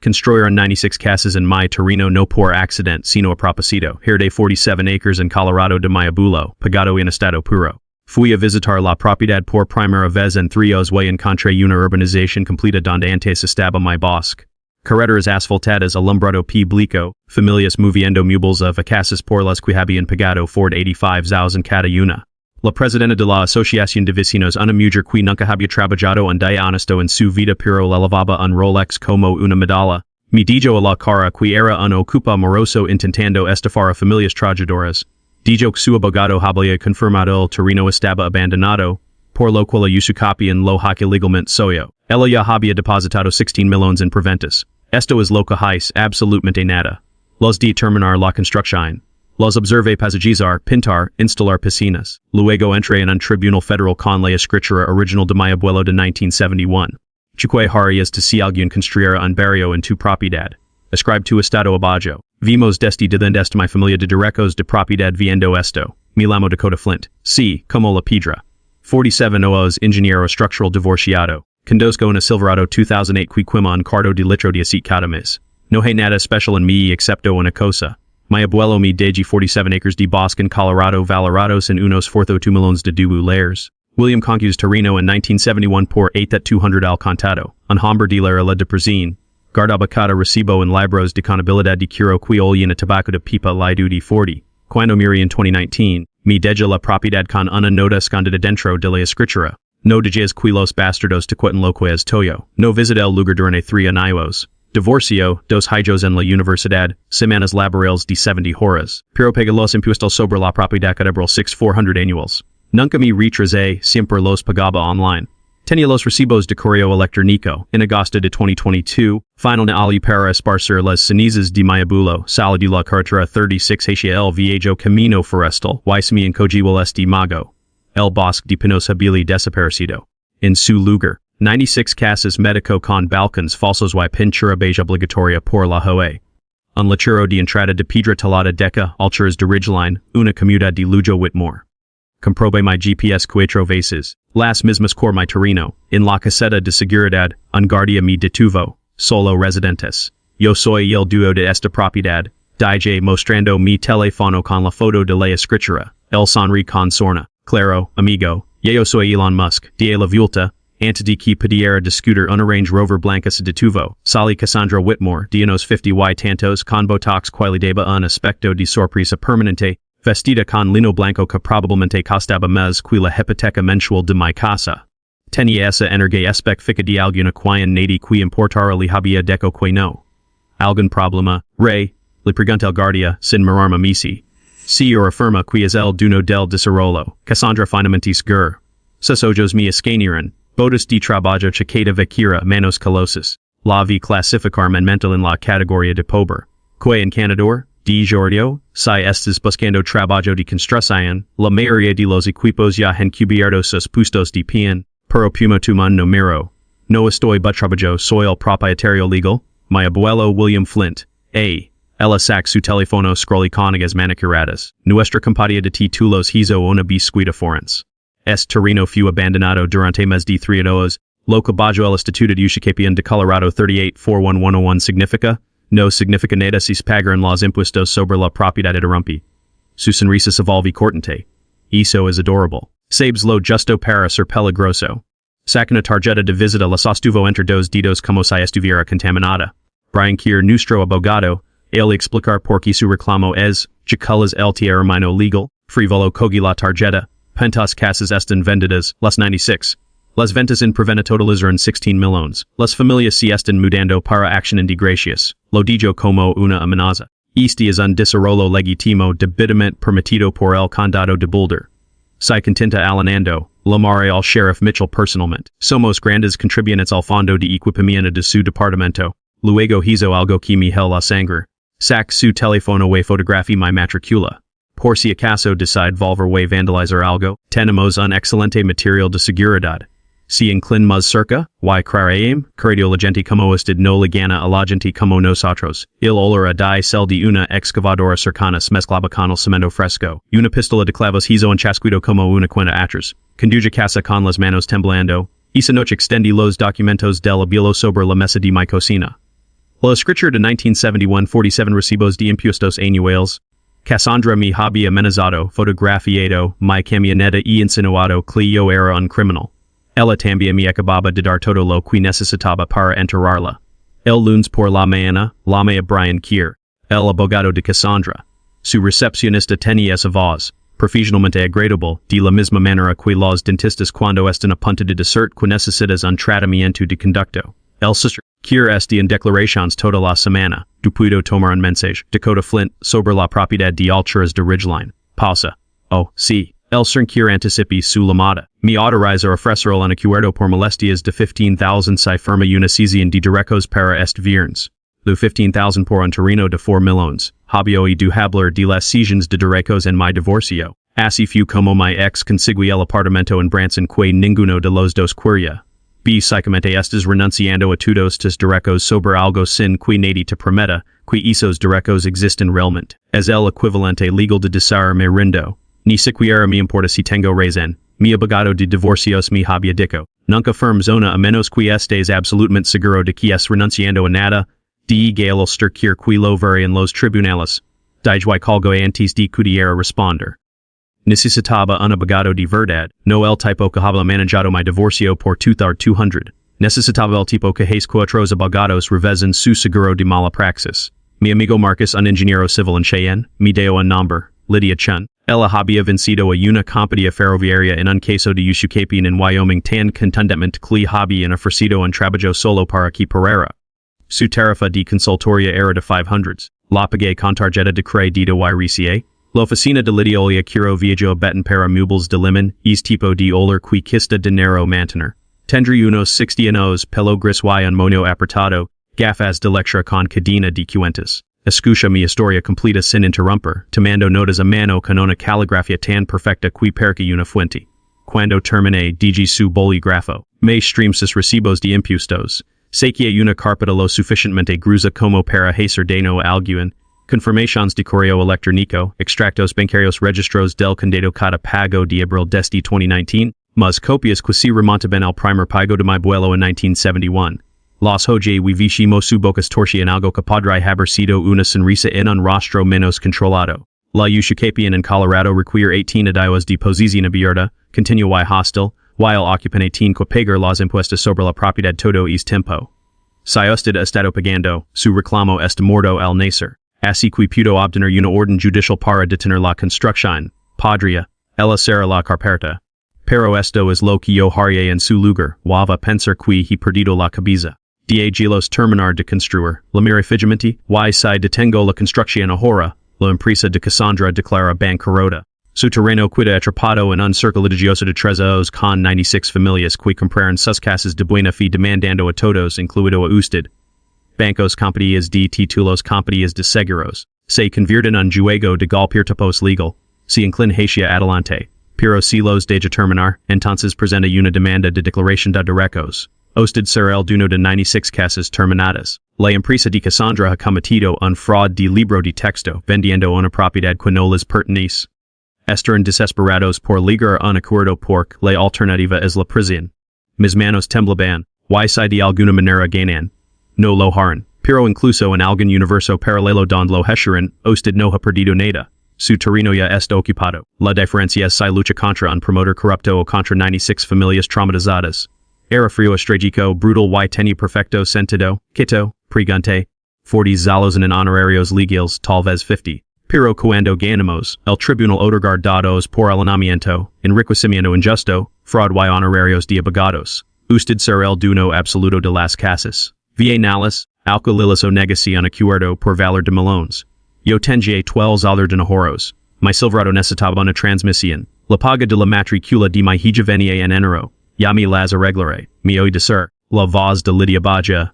construyeron 96 casas en mi terreno no por accidente sino a propósito. Herdé 47 acres en Colorado de mi abuelo, pagado en estado puro. Fui a visitar la propiedad por primera vez en 3 años y encontré una urbanización completa donde antes estaba mi bosque. Carreteras asfaltadas alumbrado público, familias moviendo muebles a casas por las que habían pagado Ford 85,000 cada una. La presidenta de la Asociación de Vecinos una mujer que nunca había trabajado un día honesto en su vida pero le levaba un Rolex como una medalla. Me dijo a la cara que era un ocupa moroso intentando estafar a familias trabajadoras. Dijo que su abogado había confirmado el terreno estaba abandonado, por lo cual su copia en lo que legalmente soy. Ella ya había depositado 16 millones en preventas. Esto es lo que es absolutamente nada. Los de terminar la construcción. Los observé pasajizar, pintar, instalar piscinas. Luego entré en un tribunal federal con la escritura original de mi abuelo de 1971. Chique harías de si alguien construyera un barrio en tu propiedad. Escribe tu estado abajo. Vimos desde de mi familia de derechos de propiedad viendo esto. Me llamo Dakota Flint. Sí, como la piedra. 47 años ingeniero structural divorciado. Conduzco una Silverado 2008 que quema un cardo de litro de aceite cada mes. No hay nada especial en mí excepto una cosa. Mi abuelo me dejó 47 acres de bosque en Colorado valorados en unos 42 millones de $. William conquistó terreno en 1971 por 8,200 al contado. Un hombre de la isla de Presine. Guardaba cada recibo en libros de contabilidad de curo que olían a tabaco de pipa la de 40. Cuando miré en 2019, me dejó la propiedad con una nota escondida dentro de la escritura. No dejes que los bastardos te cuenten lo que es toyo. No visité el lugar durante 3 años. Divorcio, 2 hijos en la universidad, semanas laborales de 70 horas. Pero paga los impuestos sobre la propiedad cadebral 6,400 anuales. Nunca me retrasé, siempre los pagaba online. Tenía los recibos de correo electrónico. En agosto de 2022, final na ali para esparcir las cenizas de mi abuelo, sala de la carretera 36 hacia el viejo camino forestal, y en cojiwal este mago. El bosque de pinos habili desaparecido. En su lugar, 96 casas médico con balcons falsos y pintura beige obligatoria por la HOA. Un lechero de entrada de piedra talada deca, alturas de ridgeline, una comunidad de Lujo Whitmore. Comprobé mi GPS 4 veces, las mismas por mi terreno, en la caseta de seguridad, un guardia me detuvo, solo residentes. Yo soy el dueño de esta propiedad, dije mostrando mi teléfono con la foto de la escritura, el sonrí con sorna, claro, amigo, yo soy Elon Musk, de la vuelta, antes de que pudiera discutir una Range Rover blanca se detuvo, sali Cassandra Whitmore, de unos 50 y tantos con botox que le daba un aspecto de sorpresa permanente, vestida con lino blanco que probablemente costaba más que la hipoteca mensual de mi casa. Tenía esa energía específica de alguna quien nadie que importara le había deco que no. ¿Algún problema, rey? Le pregunta el guardia, sin mirarme a mí. Si o afirma que es el dueño del desarrollo, Cassandra finamente segura. Sus ojos me escanearon, bodas de trabajo chiqueta vaquera manos calosas. La vi clasificar mental en la categoría de pobre. Que encanador? De Giorgio, si estás buscando trabajo de construcción, la mayoría de los equipos ya han cubierto sus puestos de pie, pero puma tu man no miro. No estoy but trabajo, soy el propietario legal, mi abuelo William Flint, A. Ella sac su teléfono scrolly conigas manicuradas. Nuestra compañía de títulos hizo una biscuita forens. Terreno fue abandonado durante más de 3 años. Lo que bajo el Estatuto de Usucapión de Colorado 38-41101 significa. No significa nada si pagaran los impuestos sobre la propiedad interrumpí. Su sonrisa se volví cortante. Eso es adorable. Sabes lo justo para ser peligroso. Saca una tarjeta de visita la sostuvo entre dos dedos como si estuviera contaminada. Brian Kier, nuestro abogado, él explicar por qué su reclamo es, chiculas el terreno legal, frívolo cogi la tarjeta, pentas casas están vendidas, las 96. Las ventas en preventa totalizaron 16 millones. Las familias se están mudando para acción indegracias. Lo dijo como una amenaza. Este es un desarrollo legítimo debidamente permitido por el condado de Boulder. Si contenta alanando, llamaré al sheriff Mitchell personalmente. Somos grandes contribuyentes al fondo de equipamiento de su departamento. Luego hizo algo que me hel la sangre. Sac su teléfono y fotografía mi matricula. Por si acaso decide volver a vandalizar algo, tenemos un excelente material de seguridad. Si inclin más cerca, y creaim, credio la gente como usted no le gana a la gente como nosotros. Il olor a die cel de una excavadora cercana mezclaba con el cemento fresco. Una pistola de clavos hizo un chasquido como una cuenta atrás. Conduye casa con las manos temblando. Esa noche extendí los documentos del abuelo sobre la mesa de mi cocina. La escritura de 1971-47 recibos de impuestos anuales. Cassandra mi había amenazado, fotografiado, mi camioneta y insinuado que yo era un criminal. Ella también me acababa de dar todo lo que necesitaba para enterrarla. El lunes por la mañana, llamé a Brian Kier, el abogado de Cassandra. Su recepcionista tenía esa voz, profesionalmente agradable, de la misma manera que los dentistas cuando están a punto de decir que necesitas un tratamiento de conducto. El sister Kier en declaraciones toda la semana. Du puedo tomar un mensaje, Dakota Flint, sobre la propiedad de alturas de Ridgeline. Pausa. Oh, sí. El Sr. Kier anticipi su llamada. Me autoriza a ofrecer un acuerdo por molestias de 15,000 si firma una sesión de derechos para este viernes. Lo 15,000 por un terreno de 4 millones. Había oído hablar de las sesiones de derechos en mi divorcio. Así fue como mi ex consiguió el apartamento en Branson que ninguno de los dos quería. Básicamente estás renunciando a todos tus derechos sobre algo sin que nadie te prometa que esos derechos existen realmente. Es el equivalente legal de decir me rindo. Ni siquiera me importa si tengo razón. Mi abogado de divorcios me había dicho. Nunca firm zona a menos que estés absolutamente seguro de que es renunciando a nada. De Gale Sturkier que lo veré en los tribunales. Dijui colgo antes de pudiera responder. Necesitaba un abogado de verdad, no el tipo que habla manejado mi divorcio por 200. Necesitaba el tipo que hace cuatros abogados revesan su seguro de mala praxis. Mi amigo Marcus, un ingeniero civil en Cheyenne, me dio un nombre, Lydia Chun. Ella había vencido a una compañía ferroviaria en un caso de usucapión en Wyoming tan contundentemente que habían ofrecido un trabajo solo para que Pereira. Su tarifa de consultoria era de 500. La pagué con tarjeta de crédito y RCA. La oficina de Lidiolia quiero viajo beton para muebles de limón, es tipo de olor que quista dinero mantener. Tendré unos 60 años, pelo gris y un moño apretado, gafas de lectura con cadena de cuentas. Escucha mi historia completa sin interrumpir, tomando notas a mano con una caligrafía tan perfecta que parece una fuente. Cuando terminé, dije su bolígrafo. Me stream sus recibos de impuestos. Saqué una carpeta lo suficientemente gruesa como para hacer daño a alguien. Confirmaciones de correo electrónico, extractos bancarios registros del condado cada pago de abril desde 2019, más copias que se remontaban al primer pago de mi abuelo en 1971. Los hoy vivimos su bocas torcia en algo que podría haber sido una sonrisa en un rostro menos controlado. La usucapión en Colorado requiere 18 años de posición abierta, continua y hostil, while occupante tiene que pagar los impuestos sobre la propiedad todo es tiempo. Si usted estado pagando, su reclamo está muerto al nacer. Así que pudo obtener una orden judicial para detener la construcción. Podría, ella será la carpeta. Pero esto es lo que yo haría en su lugar, wava pensar que he perdido la cabeza. De los terminar de construir, la mire fijamente, y si detengo la construcción ahora, la empresa de Cassandra declara bancarrota. Su terreno queda atrapado en un cerco litigioso de 3 años con 96 familias que compraron sus casas de buena fe demandando a todos, incluido a usted. Bancos compañías de títulos compañías de seguros, se convierten en juego de golpear tipos legal, se inclina hacia adelante, pero si los de determinar, entonces presenta una demanda de declaración de derechos. Usted será el dueño de 96 casas terminadas. La empresa de Cassandra ha cometido un fraud de libro de texto, vendiendo una propiedad que no les pertenece. Están desesperados por ligar un acuerdo porque la alternativa es la prisión. Mis manos temblaban, y si de alguna manera ganan. No lo harán, pero incluso en algún universo paralelo donde lo hicieron, usted no ha perdido nada. Su terreno ya está ocupado. La diferencia es si lucha contra un promotor corrupto o contra 96 familias traumatizadas. Era frío estratégico, brutal y tenía perfecto sentido, quito, pregunté. 40 zalos en honorarios legales, tal vez 50. Pero cuando ganamos, el tribunal otorgar dados por alineamiento, enriquecimiento injusto, fraud y honorarios de abogados. Usted será el dueño absoluto de las casas. Bienales, alquileres o negación acuerdo por valor de millones. Yo tenía 12 de nahoros. Mi silverado necesitaba una transmisión. La paga de la matricula de mi hija venía en enero. Ya me las arreglaré. Me oí decir. La voz de Lydia Baja.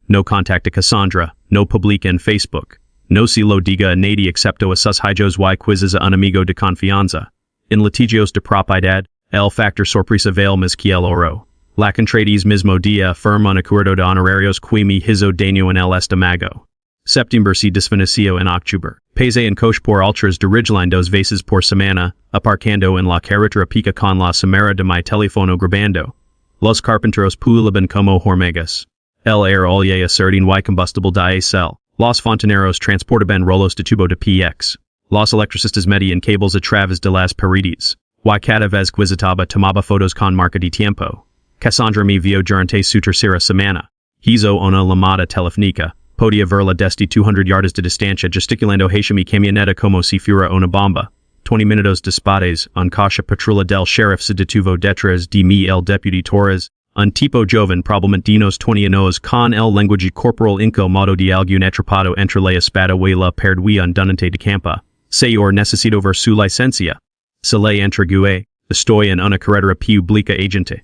No contacta Cassandra. No publica en Facebook. No se lo diga a nadie excepto a sus hijos y quizzes a un amigo de confianza. En litigios de propiedad, el factor sorpresa vale más que el oro. La contratis mismo día firma un acuerdo de honorarios que me hizo daño en el estómago. Septiembre se desvaneció en octubre. Pesé en coche por ultras de Ridgeline 2 veces por semana, aparcando en la carretera pica con la samara de mi teléfono grabando. Los carpinteros pulaban como hormigas. el air olye acertin y combustible diésel. Los fontaneros transportaban rolos de tubo de px. Los electricistas median cables a través de las paredes. Y cada vez quizitaba tomaba fotos con marca de tiempo. Cassandra me vio durante su tercera semana. Hizo una llamada telefónica. Podia verla desde 200 yardas de distancia gesticulando hacia mi camioneta como si fuera una bomba. 20 minutos después, un coche patrulla del sheriff se detuvo detrás de mí el deputy Torres, un tipo joven probablemente de unos 20 años con el lenguaje corporal incómodo de algún atrapado entre la espada y la perdue andante de campo. Señor, necesito ver su licencia. Se le entregué. Estoy en una carretera pública agente.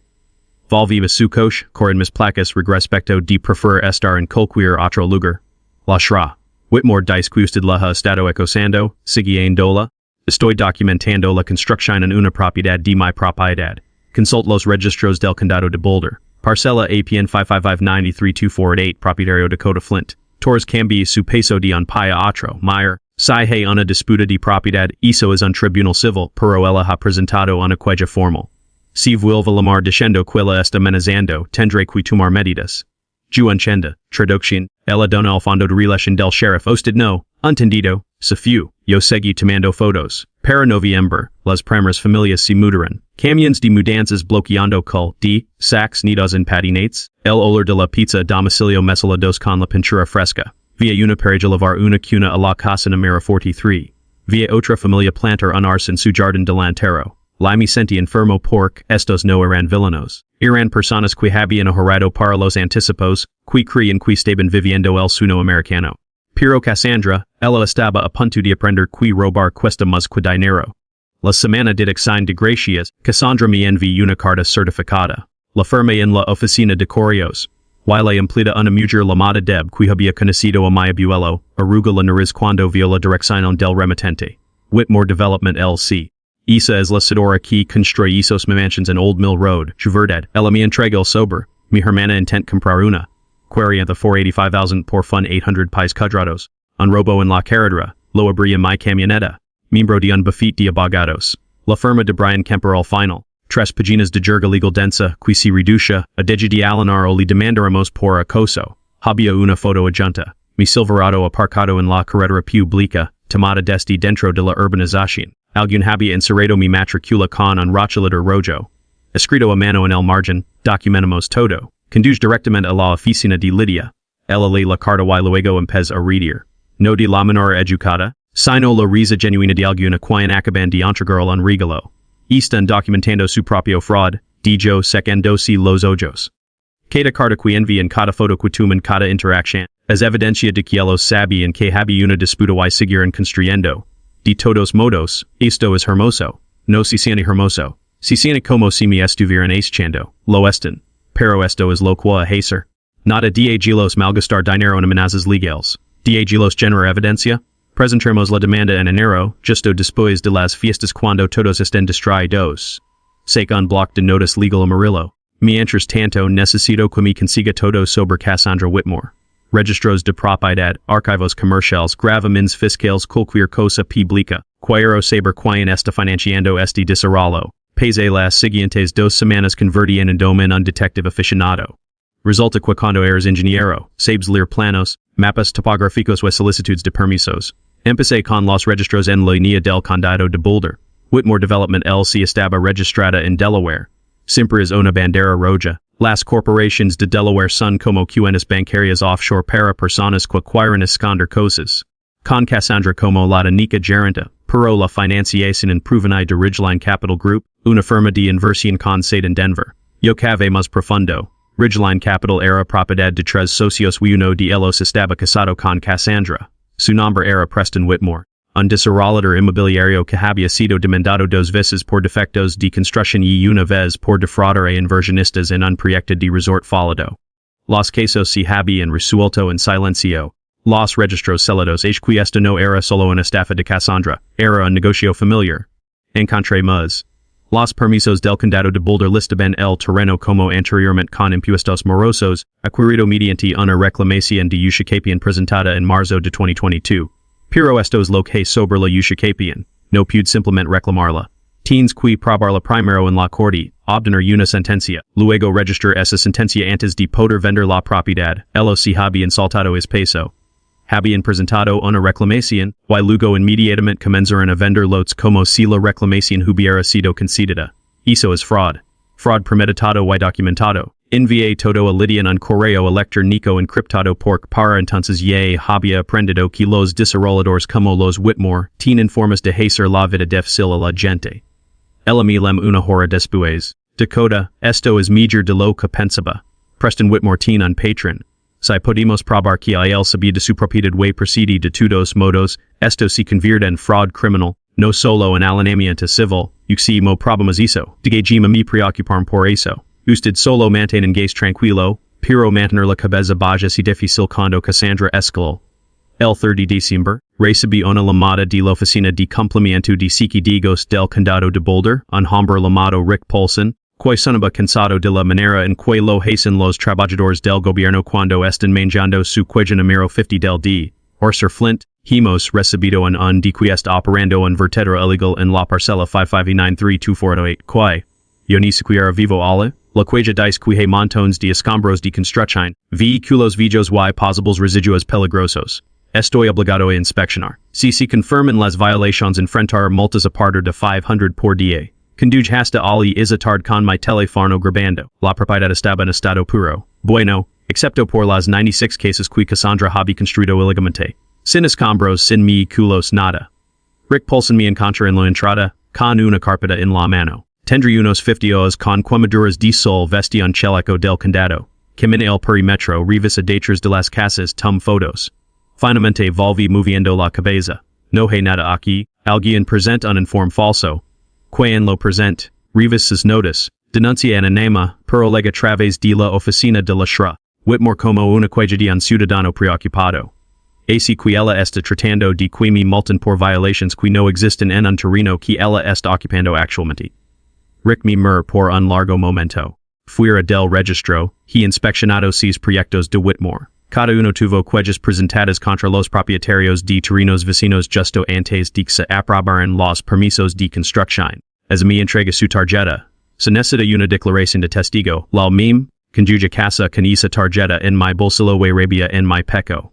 Volviva su coche, con mis placas respecto de preferir estar en cualquier otro lugar. La shra. Whitmore dice que usted la ha estado acosando, siguiéndola. Estoy documentando la construcción en una propiedad de mi propiedad. Consult los registros del condado de Boulder. Parcela APN 555932488 Propietario Dakota Flint. Torres cambie su peso de un pie a otro. Meyer. Si hay una disputa de propiedad, eso es un tribunal civil, pero ella ha presentado una queja formal. Si vuelve llamar diciendo que la está amenazando, tendré que tomar medidas. Juanchenda, traducción, ella dona el fondo de relación del sheriff usted no, entendido, se fu, yo seguí tomando fotos. Para noviembre, las primeras familias se mudaron. Camiones de mudanzas bloqueando col, de, sacs nidos en patinates, el olor de la pizza a domicilio mesolados con la pintura fresca. Via una para llevar una cuna a la casa número 43. Via otra familia plantar un arce en su jardín delantero. La me sentí enfermo porque estos no eran villanos. Eran personas que habían ahorrado para los anticipos, que creían que estaban viviendo el sueño americano. Pero Cassandra, ella estaba a punto de aprender que robar cuesta más que dinero. La semana de acción de gracias, Cassandra me envió una carta certificada. La firmé en la oficina de correos. Y la empleada una mujer llamada Deb que había conocido a mi abuelo, arruga la nariz cuando vio la dirección del remitente. Whitmore Development L.C. Isa es la sedora que construyó esos mansions en Old Mill Road, Verdad. Ella me entrega el sobre. Mi hermana intent comprar una. Quería the 485,000 por fun 800 pies cuadrados. Un robo en la carretera. Lo abría mi camioneta. Miembro de un buffet de abogados. La firma de Brian Kemper al final. Tres páginas de jerga legal densa, que se reduce, a de alinear o le demandaremos por acoso. Había una foto adjunta. Mi Silverado aparcado en la carretera pública, tomada desde dentro de la urbanización. Algún había encerrado mi matricula con un rotulador rojo. Escrito a mano en el margen, documentamos todo. Conduce directamente a la oficina de Lydia. Ella lee la carta y luego empez a redir. No de la menor educada, sino la risa genuina de alguna quien acaban de entregar un regalo. Están documentando su propio fraud, dijo secándose los ojos. Cada carta que envían cada foto que toman cada interacción, es evidencia de que ellos sabían que había una disputa y siguieron construyendo. De todos modos, esto es hermoso. No se siente hermoso. Se siente como si me estuvieran echando. Lo están. Pero esto es lo que hacer. Nada de los malgastar dinero en amenazas legales. De los genera evidencia. Presentaremos la demanda en enero, justo después de las fiestas cuando todos estén distraídos. Sake un block de notice legal amarillo. Mientras tanto necesito que me consiga todo sobre Cassandra Whitmore. Registros de propiedad, archivos comerciales, gravamins fiscales, cualquier cosa pública. Quiero saber quién está financiando este desarrollo. Pese las siguientes 2 semanas convertí en un detective aficionado. Resulta que cuando eres ingeniero, sabes leer planos, mapas topográficos y solicitudes de permisos. Empecé con los registros en la línea del condado de Boulder. Whitmore Development LC estaba registrada en Delaware. Siempre es una bandera roja. Las corporations de Delaware son como cuentas bancarias offshore para personas que quieren esconder cosas. Con Cassandra como la única gerente, pero la financiación en Provenai de Ridgeline Capital Group, una firma de inversión con sede en Denver. Yo cave más profundo. Ridgeline Capital era propiedad de 3 socios y uno de ellos estaba casado con Cassandra. Su nombre era Preston Whitmore. Un desarrollador inmobiliario que había sido demandado 2 veces por defectos de construcción y una vez por defraudar a inversionistas en un proyecto de resort fallido. Los casos se habían resuelto en silencio. Los registros celados que esto no era solo una estafa de Cassandra, era un negocio familiar. Encontré más. Los permisos del condado de Boulder listaban el terreno como anteriormente con impuestos morosos, adquirido mediante una reclamación de Yushikapian presentada en marzo de 2022. Pero esto es lo que sobre la Yushikapian, no pude simplemente reclamarla. Teens qui probar la primero en la corte, obtener una sentencia, luego registrar esa sentencia antes de poder vender la propiedad, lo si habían saltado es peso. Habían presentado una reclamación, y luego inmediatamente comenzaron a vender lotes como si la reclamación hubiera sido concedida. Eso es fraud. Fraud premeditado y documentado. Envié todo a Lydian un correo electrónico encriptado porque para entonces ya había aprendido que los desarrolladores como los Whitmore tienen formas de hacer la vida difícil a la gente. Me lem una hora después. Dakota, esto es mejor de lo que pensaba. Preston Whitmore tiene un patron. Si podemos probar que él sabía de su propiedad y procede de todos modos, esto se convierte en fraud criminal, no solo en alienamiento civil, si mo problemas eso, de que me preocuparon por eso. Usted solo mantienen gas tranquilo, pero mantener la cabeza baja si difícil cuando Cassandra escaló. El 30 de diciembre, recibí una llamada de la oficina de cumplimiento de psicódigos del condado de Boulder, un hombre llamado Rick Paulson, que sonaba cansado de la manera en que lo hacen los trabajadores del gobierno cuando están manejando su cuello número 50 del D. Sir Flint, hemos recibido un de que está operando un vertedero ilegal en la parcela 5593248 que, yo ni siquiera vivo ala, la cuella dice que hay montones de escombros de construcción, vehículos viejos y posibles residuos peligrosos. Estoy obligado a inspeccionar. Si se confirman las violaciones enfrentar multas a partir de 500 por día. Conduce hasta ali izatard con mi teléfono grabando. La propiedad estaba en estado puro. Bueno, excepto por las 96 cases que Cassandra había construido ilegalmente. Sin escombros, sin vehículos, nada. Rick Paulson me encontra en la entrada, con una carpeta en la mano. Tendré unos 50 horas con quemaduras de sol vestí un chaleco del condado. Camina el perimetro, revisa detrás de las casas, tom fotos. Finalmente volví moviendo la cabeza. No hay nada aquí, alguien present un informe falso. Quien lo present, revisas notice, denuncia anónima, pero lega través de la oficina de la SHRA. Whitmore como una queja de un ciudadano preocupado. Así que ella está tratando de que me multen por violations que no existen en un terreno que ella está ocupando actualmente. Rick me mir por un largo momento. Fuera del registro, he inspeccionado sus proyectos de Whitmore. Cada uno tuvo quejas presentadas contra los propietarios de terrenos vecinos justo antes de que se aprobaran los permisos de construcción. As me entrega su tarjeta. Se necesita una declaración de testigo, la mim, conjuga casa con esa tarjeta en mi bolsillo y rabia en mi pecho.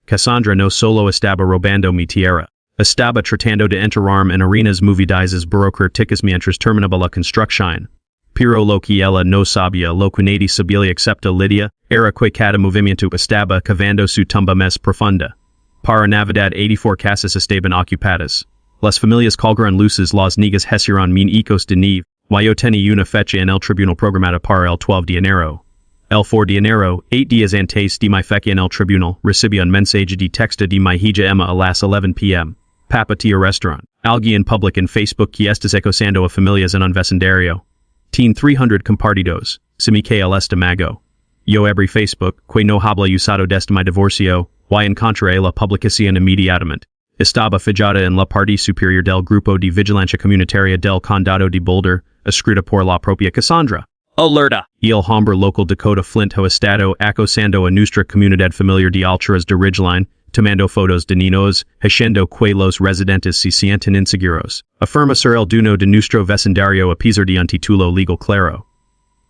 Cassandra no solo estaba robando mi tierra. Estaba tratando de enterrarme en arenas movedizas burocráticas mientras terminaba la construcción. Pero lo que ella no sabía lo que nadie sabía excepto Lydia, era que cada movimiento estaba cavando su tumba más profunda. Para Navidad 84 casas estaban ocupadas. Las familias colgaron luces las negas hicieron min ecos de nieve, y yo tenía una fecha en el tribunal programada para el 12 de enero. El 4 de enero, 8 días antes de mi fecha en el tribunal, recibí un mensaje de texto de mi hija Emma a las 11 p.m. Papa tía restaurant. Alguien public en Facebook que estás acosando a familias en un vecindario. Teen 300 compartidos. Se me que el estamago. Yo abrí Facebook, que no habla usado desde mi divorcio, y encontré la publicación inmediatamente. Estaba fijada en la parte superior del grupo de vigilancia comunitaria del condado de Boulder, escrita por la propia Cassandra. Alerta! Y el hombre local Dakota Flint ha estado acosando a nuestra comunidad familiar de alturas de Ridgeline, tomando fotos de niños, haciendo que los residentes se sienten inseguros. Afirma ser el dueño de nuestro vecindario a pesar de un título legal claro.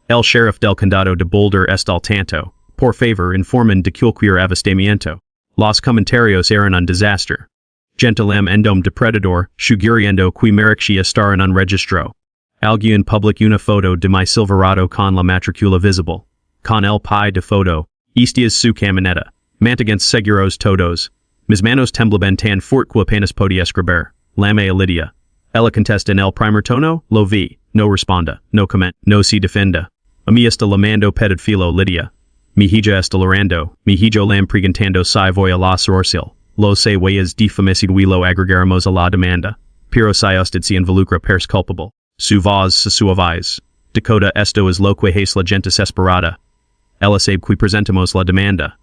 El sheriff del condado de Boulder está al tanto. Por favor, informen de cualquier avistamiento. Los comentarios eran un desastre. Gentilem endom depredador, sugiriendo que merexia estar en un registro. Alguien public una foto de mi Silverado con la matricula visible. Con el pi de foto. Esta es su camioneta. Mantegans seguros todos. Mis manos temblaban tan fort que apenas podía escribir. Llamé a Lydia. Ella contesta en el primer tono, lo vi. No responda. No comment. No se defenda. A mí está llamando pedofilo Lydia. Mi hija está llorando. Mi hijo lam preguntando si voy a la sorcil. Lo sé huellas de femicidio y lo agregaremos a la demanda. Pero si usted se involucra pers culpable. Su voz se suaviza. Dakota, esto es lo que es la gente desesperada. Ella sabe que presentamos la demanda.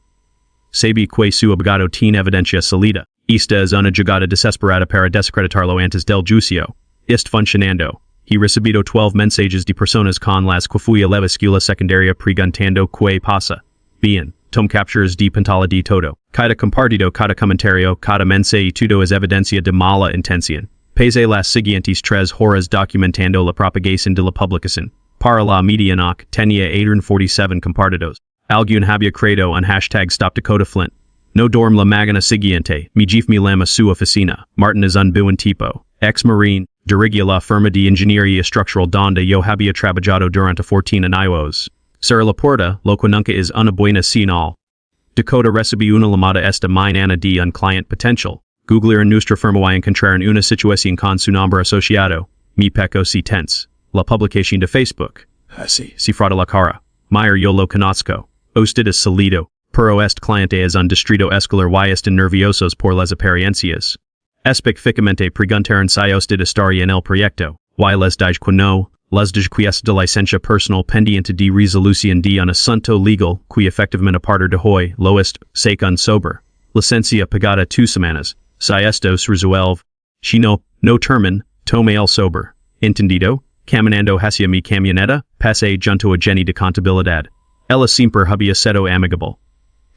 Sabe que su abogado tiene evidencia sólida. Esta es una jugada desesperada para desacreditarlo antes del juicio. Está funcionando. He recibido 12 mensajes de personas con las que fui a la escuela secundaria preguntando qué pasa. Bien, tom captures de pantalla de todo. Cada compartido, cada comentario, cada mensaje todo es evidencia de mala intención. Pese las siguientes tres horas documentando la propagación de la publicación. Para la medianoche tenía 847 compartidos. Algún había creado un hashtag Stop Dakota Flint. No dorm la magana siguiente, mi jefe me llama su oficina. Martin es un buen tipo. Ex-marine, dirigia la firma de ingeniería structural donde yo había trabajado durante 14 años. Cerra la puerta, lo que nunca es una buena señal. Dakota recibí una llamada esta mañana de un client potential. Googlear en nuestra firma y encontrar una situación con su nombre asociado. Mi peco si tense. La publicación de Facebook. Así, cifrada la cara. Mayer yo lo conozco. Usted es salido. Pero este cliente es un distrito escolar y están nerviosos por las apariencias. Específicamente preguntaron si usted estaría en el proyecto. Y les dije que no. Les dije que es de licencia personal pendiente de resolución de un asunto legal que efectivamente a partir de hoy lo est, sé un sober. Licencia pagada 2 semanas. Si esto se resuelve. Si no termin, tome el sober. Entendido? Caminando hacia mi camioneta, pasé junto a Jenny de contabilidad. Ella siempre había sido amigable.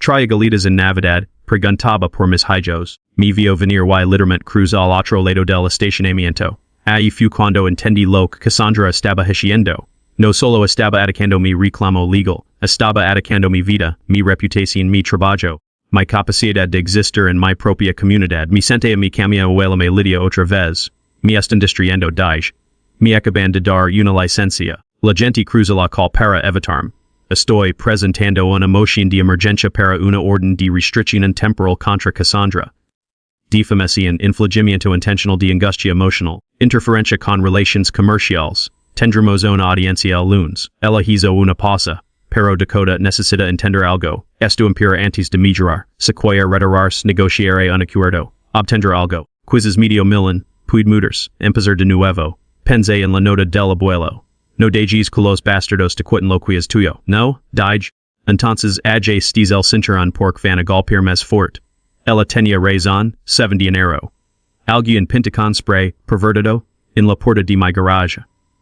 Traía galitas en Navidad, preguntaba por mis hijos. Me vio venir y literalmente cruz al otro lado del estacionamiento. Ahí fue cuando entendí lo que Cassandra estaba haciendo. No solo estaba atacando mi reclamo legal, estaba atacando mi vida, mi reputación, mi trabajo. Mi capacidad de existir en mi propia comunidad. Me senté a mi cama abuela me lidia otra vez. Me están distrayendo dije. Me acaban de dar una licencia. La gente cruza la call para evitarme. Estoy presentando una moción de emergencia para una orden de restricción temporal contra Cassandra. Difamación, infligimiento intencional de angustia emocional, interferencia con relaciones comerciales. Tendremos una audiencia el lunes. Ella hizo una pausa. Pero Dakota necesita entender algo. Esto impera antes de mejorar. Sequoia retirarse, negociaré un acuerdo. Obtendrá algo. Quizzes medio millón. Puede mudarse. Empezar de nuevo. Pense en la nota del abuelo. No dejes que los bastardos te quiten lo que es tuyo. No, dije. Entonces ajustes el cinturón porque van a golpear más fort. Ella tenía razón, 7 de enero. Alguien pinta con spray, pervertido, en la puerta de mi garage.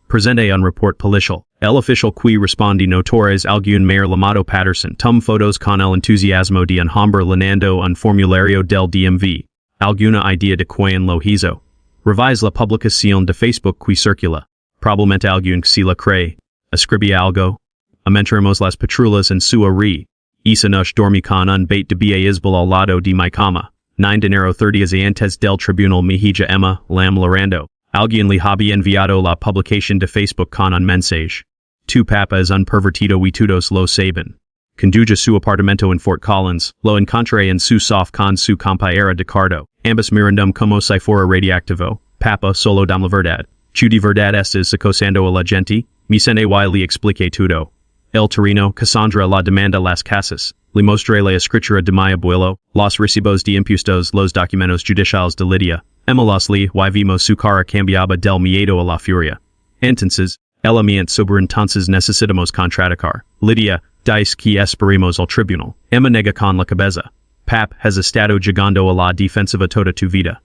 Presente un report policial. El oficial que responde notores algún mayor llamado Patterson. Tom fotos con el entusiasmo de un hombre llenando un formulario del DMV. Alguna idea de quién lo hizo. Revise la publicación de Facebook que circula. Probablemente algún que se la cree. Escribía algo. Aumentaremos las patrullas en su área. Esa noche dormí con un bait de beisbol al lado de mi cama. 9 de enero 30 antes del tribunal mi hija Emma, Lam Lorando. Alguien le había enviado la publicación de Facebook con un mensaje. Tu papa es un pervertido y todos lo saben. Conduye su apartamento en Fort Collins, lo encontré en su soft con su compañera de cardo. Ambos mirandum como si fuera radioactivo. Papa solo dam la verdad. Tu de verdad estás acosando a la gente? Me sene y le expliqué todo. El terreno, Cassandra la demanda las casas. Le mostré la escritura de mi abuelo, los recibos de impuestos, los documentos judiciales de Lydia. Los y vimos su cara cambiaba del miedo a la furia. Entonces, ella me sobre entonces necesitamos contraatacar. Lydia, dice que esperemos al tribunal. Emma nega con la cabeza. Pap has estado llegando a la defensiva toda tu vida.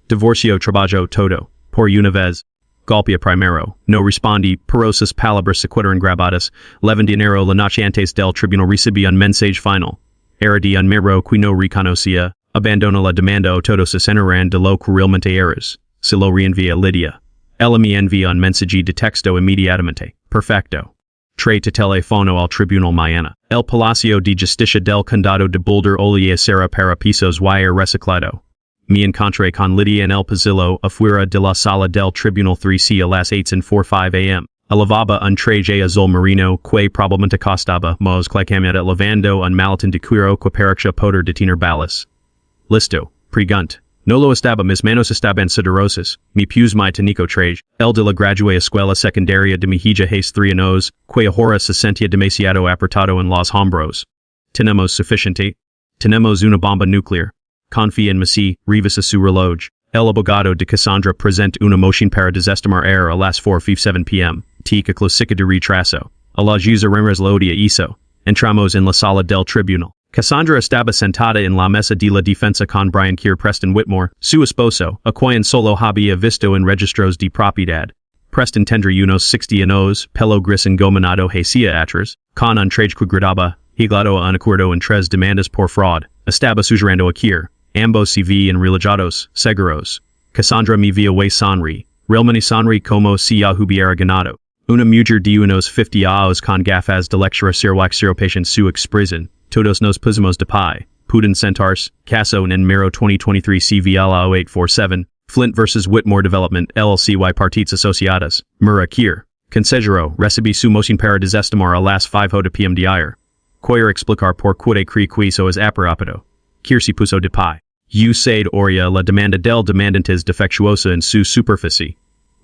Divorcio trabajo todo. Por una vez. Golpea primero. No respondí, pero sus palabras se quedaron grabadas. 11 de enero la noche antes del tribunal recibí un mensaje final. Era de un mero que no reconocía. Abandona la demanda o todos se enterarán de lo que realmente eres. Se lo reenvía Lydia. Ella me envía un mensaje de texto inmediatamente. Perfecto. Trae tu teléfono al tribunal mañana. El Palacio de Justicia del Condado de Boulder Olia será para pisos wire reciclado. Me encontré con Lydia en el pasillo afuera de la sala del tribunal 3C a las 8:45 am. Lavaba un traje azul marino que probablemente costaba más claramente lavando un maletín de cuero que parecía poder detener balas. Listo, pregunt. No lo estaba, mis manos estaban sudorosas, mi pies mi tenico traje. El de la gradué escuela secundaria de mi hija hace 3 años, que ahora se sentía demasiado apretado en los hombros. Tenemos suficiente. Tenemos una bomba nuclear. Confía en mí, revisa su reloj. El abogado de Cassandra presenta una moción para desestimar a las 4:57 p.m. Tica clásica de retraso. A las usaremos lo día hizo. Entramos en la sala del tribunal. Cassandra estaba sentada en la mesa de la defensa con Brian Keir Preston Whitmore, su esposo, a quien solo había visto en registros de propiedad. Preston tendría unos 60 años, pelo gris engominado hacia atrás, con un traje que gritaba, higado a un acuerdo en 3 demandas por fraud. Estaba sugerando a Keir. Ambos se ven relajados, seguros. Cassandra mi via way sanri, realmani sanri como si hubiera ganado. Una mujer de unos 50 años con gafas de lectura cervaxero patient su expresen, todos nos pusimos de pie, Putin Centaurs, Caso en Miro 2023 CVLA 0847, Flint vs. Whitmore Development LLCY Parties Asociadas, Mura Kier, Consejero, Recibi su motion para desestimar a las 5 de PM diario. Coyer explicar por qué quiso es aparapido. Kier si puso de pie. Usted oria la demanda del demandante es defectuosa en su superficie.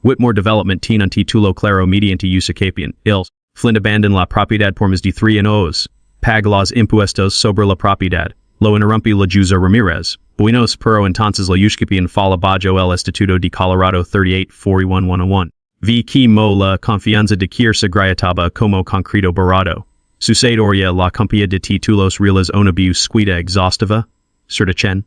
Whitmore Development tiene un título claro mediante usucapión, ils, Flint abandon la propiedad por más de 3 años. Pag los impuestos sobre la propiedad. Lo interrumpe la jueza Ramirez. Buenos pero entonces la usucapión fala bajo el Estatuto de Colorado 38-41-101. Vi que mo la confianza de quien se grayataba como concreto barado. Sucedoria la compia de títulos reales una búsqueda exhaustiva. Certichen.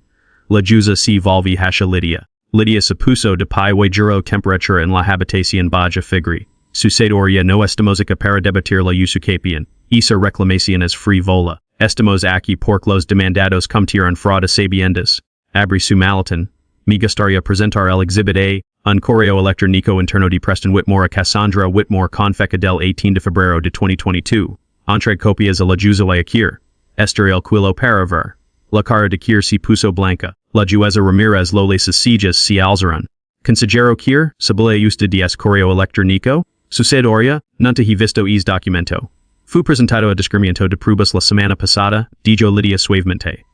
La jueza se volvi hacia Lydia. Lydia se puso de pie y juró temperatura en la habitación baja figri. Sucedoria no estamos acá para debatir la usucapión. Esa reclamación es frivola. Estamos aquí porque los demandados cometieron fraude sabiendas. Abri su maletín. Me gustaría presentar el exhibit A, un correo electrónico interno de Preston Whitmore a Cassandra Whitmore con fecha del 18 de febrero de 2022. Entre copias a la jueza la Akir. Esther el quilo para ver. La cara de Kier se puso blanca. La jueza Ramirez lo les sillas se alzaron. Consejero Kier, sabile usted de correo electrónico? Sucedoria, nunca he visto es documento. Fu presentado a discernimiento de pruebas la semana pasada, dijo Lydia suavemente.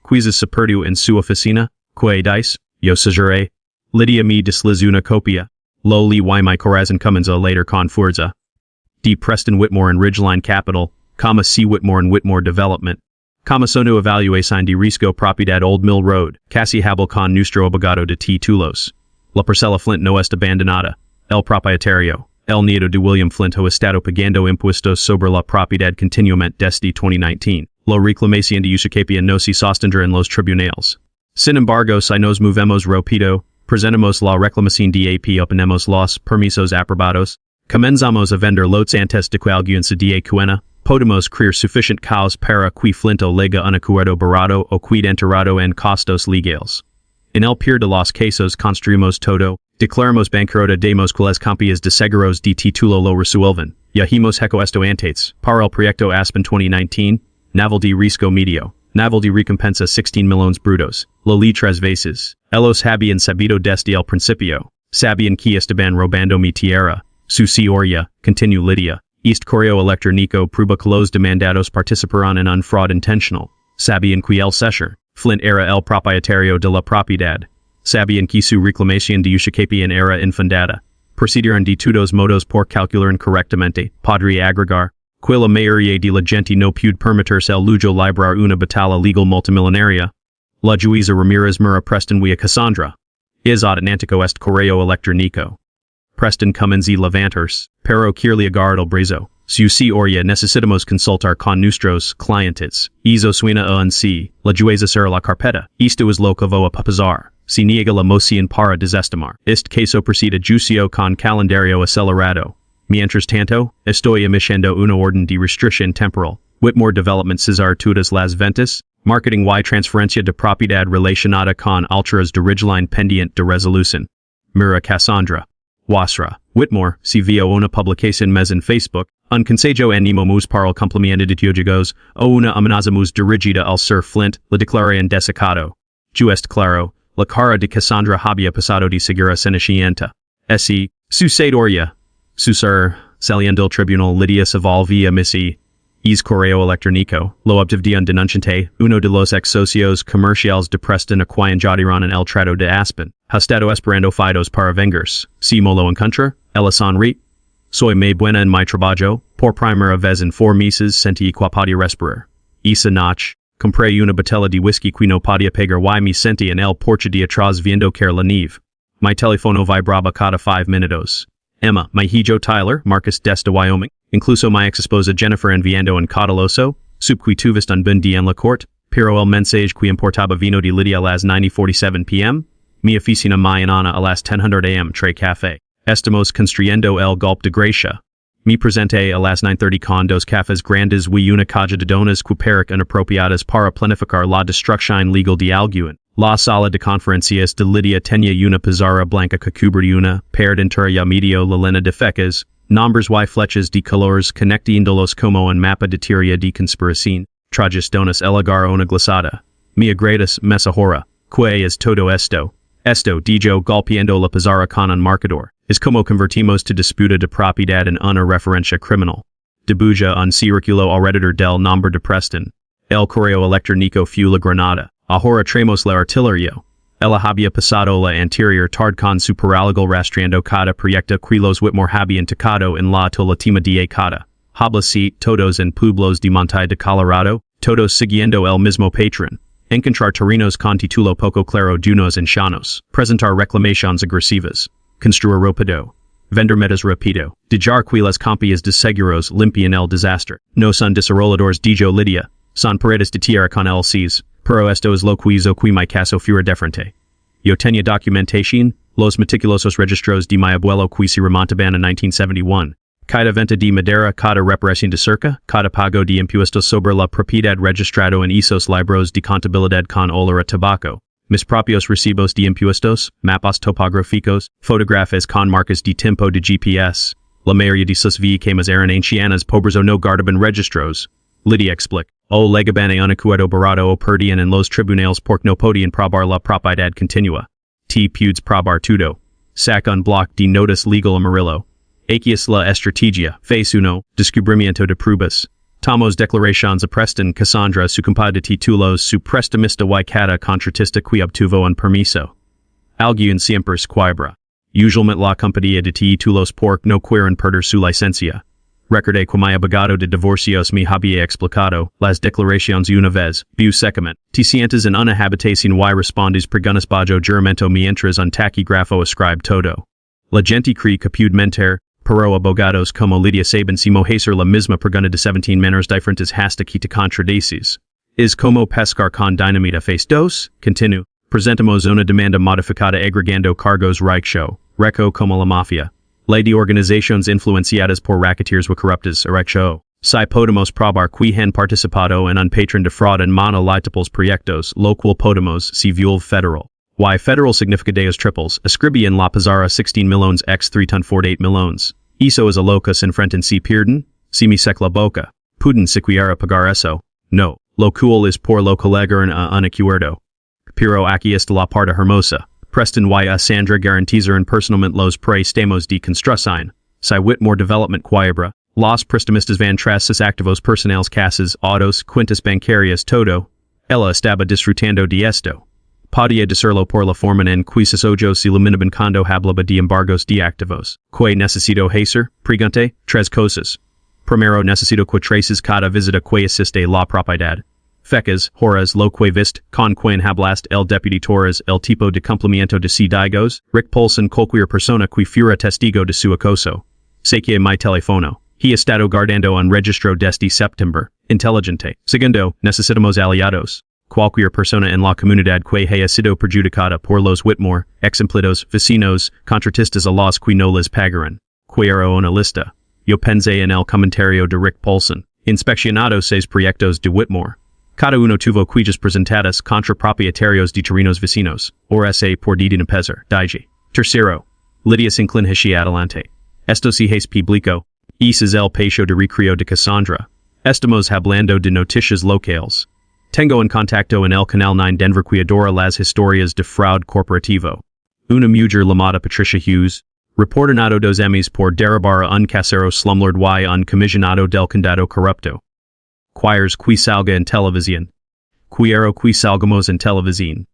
Quizás se perdió en su oficina, que dice, yo seguré. Lydia me desliz una copia. Lo li y mi corazón comienza later con fuerza. D. Preston Whitmore and Ridgeline Capital, comma C. Whitmore and Whitmore Development. Comma sono evaluación de risco propiedad Old Mill Road, casi habl con nuestro abogado de títulos. La parcela Flint no está abandonada. El propietario. El nieto de William Flint ha estado pagando impuestos sobre la propiedad continuamente desde 2019. La reclamación de usucapión no se sostendrá en los tribunales. Sin embargo, si nos movemos rápido, presentamos la reclamación de AP obtenemos los permisos aprobados, comenzamos a vender lotes antes de que alguien se dé cuenta, podemos crear suficient caos para que Flint olega un acuerdo barato o quid enterrado en costos legales. En el peor de los casos construimos todo, declaramos bancarrota demos cuales copias de seguros de título lo resuelven, yajimos heco esto antes, para el proyecto Aspen 2019, naval de risco medio, naval de recompensa 16 millones brutos, lo li tres veces, elos habían sabido desde el principio, sabían que estaban robando mi tierra, su seoria, continue Lydia, este correo electrónico prueba que los demandados participarán en un fraud intentional, sabían que el Sesher, Flint era el propietario de la propiedad, sabían que su reclamación de usucapión era infundada, procedieron de todos modos por calcular correctamente, podría agregar, que la mayoría de la gente no puede permitirse el lujo librar una batalla legal multimillonaria. La jueza Ramirez Mura Preston via Cassandra. Es auténtico este correo electrónico. Preston Cummins y Levanters, pero quiere agarrar el brazo. Su seoria necesitamos consultar con nuestros clientes. Eso suena a un sí, la jueza será la carpeta. Esto es lo que voy a pasar. Si niega la moción para desestimar. Este caso procede juicio con calendario acelerado. Mientras tanto, estoy emitiendo una orden de restricción temporal. Whitmore Development cesar todas las ventas, marketing y transferencia de propiedad relacionada con alturas de Ridgeline pendiente de resolución. Mira Cassandra. Wasra. Whitmore, si vio una publicación mes en Facebook, un consejo animamos para el cumplimiento de teólogos, o una amenaza mus dirigida al Sir Flint, la declara en desacado. Juest claro, la cara de Cassandra había pasado de segura cenicienta. Si, sucedoria. Susur, saliendo del tribunal Lydia se volvía misi. Es correo electrónico, lo obtuvieron denunciante, uno de los ex socios comerciales de Preston a quien jodieron en el trato de Aspen. Ha estado esperando fidos para vengarse. Si mo lo encuentra, ella sonríe. Soy muy buena en mi trabajo, por primera vez en 4 meses sentí que podía respirar. Esa noche, compré una botella de whisky que no podía pagar y me sentí en el porche de atrás viendo caer la nieve. Mi teléfono vibraba cada 5 minutos. Emma, mi hijo Tyler, Marcus desde Wyoming, incluso mi ex esposa Jennifer enviando en caudaloso, sub que tuviste un buen día en la corte, pero el mensaje que importaba vino de Lydia a las 9:47 p.m., mi oficina mañana a las 10:00 a.m. Tre café. Estamos construyendo el golpe de gracia. Me presenté a las 9:30 con 2 cafés grandes y una caja de donas que parecen inapropiadas para planificar la destrucción legal de alguien. La sala de conferencias de Lidia tenía una pizarra blanca que cubría una perdentura ya medio la lena de fecas, nombres y flechas de colores conectándolos como en mapa de teoría de conspiración, trajes donas elegar una glasada. Mi agradece mejora, que es todo esto. Esto dijo golpeando la pizarra con un marcador, es como convertimos to disputa de propiedad en una referencia criminal. Debuja un circulo alrededor del nombre de Preston. El correo electrónico fue la granada. Ahora traemos la artillería. Ella había pasado la anterior tarde con su paralelo rastreando cada proyecto que los Whitmore habían tocado en la última década. Habla si todos en pueblos de montaña de Colorado, todos siguiendo el mismo patrón. Encontrar terrenos con título poco claro dunos en llanos. Presentar reclamaciones agresivas. Construir rápido. Vender metas rápido. Dejar que las compañías de seguros limpian el desastre. No son desarrolladores dijo Lidia. Son paredes de tierra con LCs. Pero esto es lo que hizo que mi caso fuera diferente. Yo tenía documentación, los meticulosos registros de mi abuelo que se remontaban a 1971. Cada venta de madera, cada reparación de cerca, cada pago de impuestos sobre la propiedad registrado en esos libros de contabilidad con olor a tabaco. Mis propios recibos de impuestos, mapas topográficos, fotografías con marcas de tiempo de GPS. La mayoría de sus vehículos eran ancianas pobres o no guardaban registros. Lidia explica. O legaban a un acuerdo barato o perdían en los tribunales porque no podían probar la propiedad continua. T pudes probar todo. Sac un bloc de notas legal amarillo. Aquis la estrategia, phase 1, descubrimiento de pruebas. Tomos declaraciones a Preston Cassandra su compa de títulos su prestamista y cada contratista que obtuvo un permiso. Alguien siempre quiebra. Usualmente la compañía de títulos porque no quieren perder su licencia. Recordé que mi abogado de divorcios me había explicado las declaraciones una vez, view secamente. Te sientes en una habitación y respondes preguntas bajo juramento mientras un taquígrafo escribe todo. La gente cree que puede mentir, pero abogados como Lidia saben si hacer la misma pregunta de 17 maneras diferentes hasta que te contradices. Es como pescar con dinamita phase 2, continue. Presentamos una demanda modificada agregando cargos show, reco como la mafia. Ley de organizaciones influenciadas por racketeers o corruptas, erecto. Si podemos probar que han participado en un patrón de fraud en múltiples proyectos, lo cual podemos civil federal. Y federal significa deos triples, escribí en la pizarra 16 millones x 348 millones. Eso es a locus enfrenten si pierden, si me sec la boca. Pueden siquiera pagar eso. No, lo cual es por lo que llegaron a un acuerdo. Pero aquí está la parte hermosa. Preston y a Sandra garantizan personalmente los préstamos de construcción. Si Whitmore Development quiebra, los prestamistas van tras sus activos personales casas, autos, cuentas bancarias todo. Ella estaba disfrutando de esto. Podía decirlo por la forma en que sus ojos se iluminaban cuando hablaba de embargos de activos. ¿Qué necesito hacer? Pregunté. Tres cosas. Primero necesito que traces cada visita que asiste la propiedad. Fecas, horas lo que vist, con quien hablaste el deputy Torres, el tipo de cumplimiento de si digos, Rick Paulson cualquier persona que fuera testigo de su acoso. Sequia mi teléfono. He estado guardando un registro desde septiembre. Inteligente. Segundo, necesitamos aliados. Cualquier persona en la comunidad que haya sido perjudicada por los Whitmore, exemplitos, vecinos, contratistas a los que no les pagaran. Quiero una lista. Yo pensé en el comentario de Rick Paulson. Inspeccionado 6 proyectos de Whitmore. Cada uno tuvo quejas presentadas contra propietarios de terrenos vecinos, orsa por de pesar, dije. Tercero, Lidia se inclina hacia adelante. Esto si es público, es el pecho de recreo de Cassandra. Estamos hablando de noticias locales. Tengo en contacto en el canal 9 Denver que adora las historias de fraude corporativo. Una mujer llamada Patricia Hughes, reportado 2 Emmys por derribar a un casero slumlord y un comisionado del condado corrupto. Quieres que salga en televisión. Quiero que salgamos en televisión.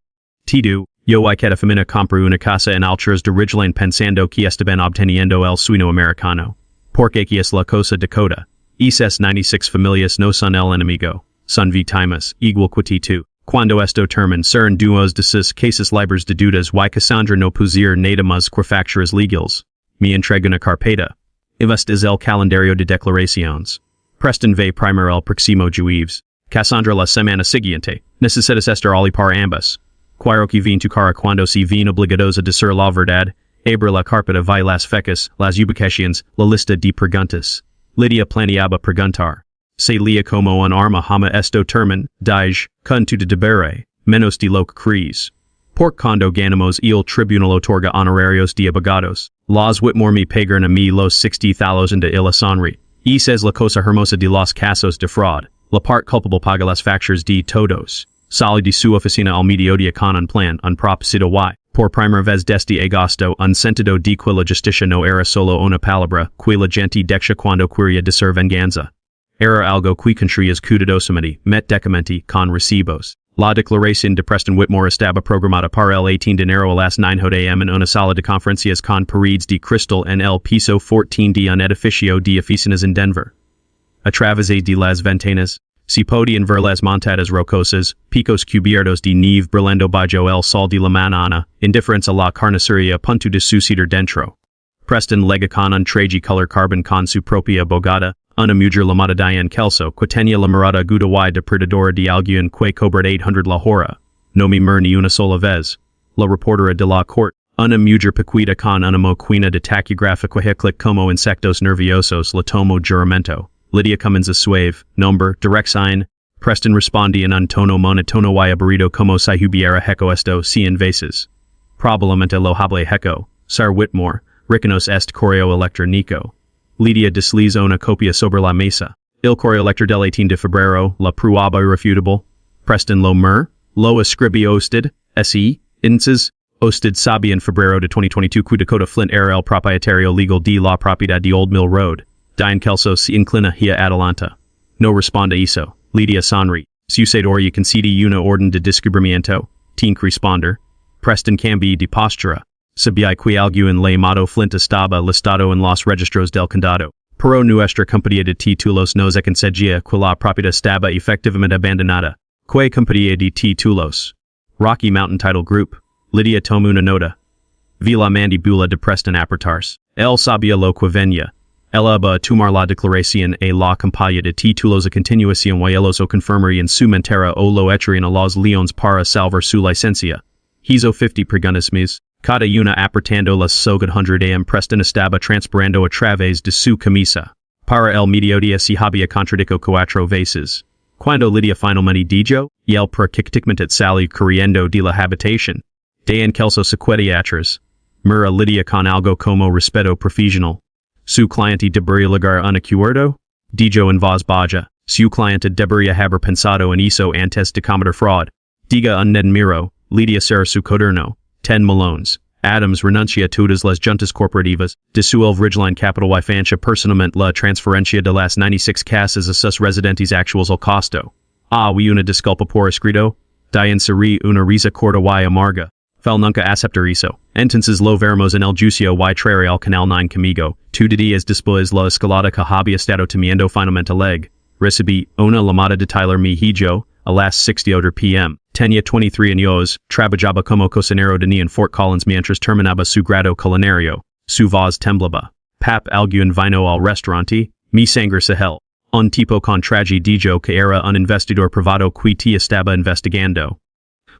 Tidu, yo y cada femina compra una casa en alturas de Ridgeline pensando que estaban obteniendo el sueño americano. Porque aquí es la cosa Dakota. Esas 96 familias no son el enemigo. Son víctimas, igual que tú. Cuando esto termine serán duos de sus casos libres de dudas y Cassandra no pusir nada más que facturas legales. Me entrega una carpeta. Este es el calendario de declaraciones. Preston ve primero el próximo jueves. Cassandra la semana siguiente. Necesitas estar ali para ambas. Quiero que vin tu cara cuando se ven obligados a decir la verdad. Abre la carpeta y las fecas, las ubicaciones, la lista de preguntas. Lidia planeaba preguntar. Se lia como un arma hama esto termin, dije, con tu de debere, menos de lo que crees. Pork condo ganamos el tribunal otorga honorarios de abogados. Los Whitmore me pagan a mí los 60,000 de la sonri. Es es la cosa hermosa de los casos de fraud. La part culpable paga las facturas de todos. Sali de su oficina al mediodia con un plan, un propósito y. Por primera vez desde agosto, un sentido de que la justicia no era solo una palabra, que la gente deja cuando quería decir venganza. Era algo que construyó cuidadosamente, met decamenti, con recibos. La declaración de Preston Whitmore estaba programada para el 18 de enero a las 9 am en una sala de conferencias con paredes de cristal en el piso 14 de un edificio de oficinas en Denver. A través de las ventanas, se podían ver las montadas rocosas, picos cubiertos de nieve brillando bajo el sol de la mañana, indiferentes a la carnicería punto de suceder dentro. Preston lega con un traje color carbon con su propia abogada, una mujer llamada Diane Kelso, que tenía la mirada aguda y depredadora de alguien que cobra 800 la hora. No me mir ni una sola vez. La reportera de la corte, una mujer pequeña con una moquina de taquigrafía que clic como insectos nerviosos la tomo juramento. Lydia Cummins a suave, nombre, dirección. Preston respondía en un tono monótono y aburrido como si hubiera hecho esto 100 veces. Probablemente lo hable hecho. Sir Whitmore, reconoce este correo electrónico. Lydia deslizó una copia sobre la mesa. El correo electro del 18 de febrero, la prueba irrefutable. Preston lo mir, lo escribió usted, entonces, usted sabía en febrero de 2022 que Dakota Flint era el propietario legal de la propiedad de Old Mill Road. Diane Kelso se inclina hacia adelante. No responde eso. Lydia sonríe. Sucedoria concede una orden de descubrimiento. Tink responder. Preston cambia de postura. Sabía que alguien llamado Flint estaba listado en los registros del condado. Pero nuestra compañía de títulos nos conseguía que la propiedad estaba efectivamente abandonada. ¿Qué compañía de títulos? Rocky Mountain Title Group. Lydia tomó una nota. Vi la mandíbula de Preston apretarse. Él sabía lo que venía. Ella va a tomar la declaración a la compañía de títulos a continuación y ellos o confirmarían su mentira o lo echarían a los leones para salvar su licencia. Hizo 50 preguntas mis. Cada una apretando las sogas 100 am. Preston estaba transpirando a través de su camisa. Para el mediodía se había contradicho 4 veces. Cuando Lydia finalmente dijo, y el practicamente salió corriendo de la habitación. Diane Kelso se quedó atrás. Mira Lydia con algo como respeto profesional. Su cliente debería llegar a un acuerdo? Dijo en voz baja. Su cliente debería haber pensado en eso antes de cometer fraud. Diga un Ned Miro, Lydia será su cuaderno. 10 Malones. Adams renuncia a todas las juntas corporativas, de su el Ridgeline Capital y financia personalmente la transferencia de las 96 casas a sus residentes actuales al costo. Y una disculpa por escrito. Diane sería una risa corta y amarga. Fel nunca aceptar eso. Entonces lo veremos en el juicio y traeré al canal 9 conmigo. 2 días después la escalada que había estado temiendo finalmente leg. Recibí una llamada de Tyler Mejijo a las 6:00 p.m. Tenía 23 años, trabajaba como cocinero de en Fort Collins mientras terminaba su grado culinario. Su voz temblaba. Pap alguien vino al restaurante, mi sangre se hel. Un tipo con traje dijo que era un investigador privado que te estaba investigando.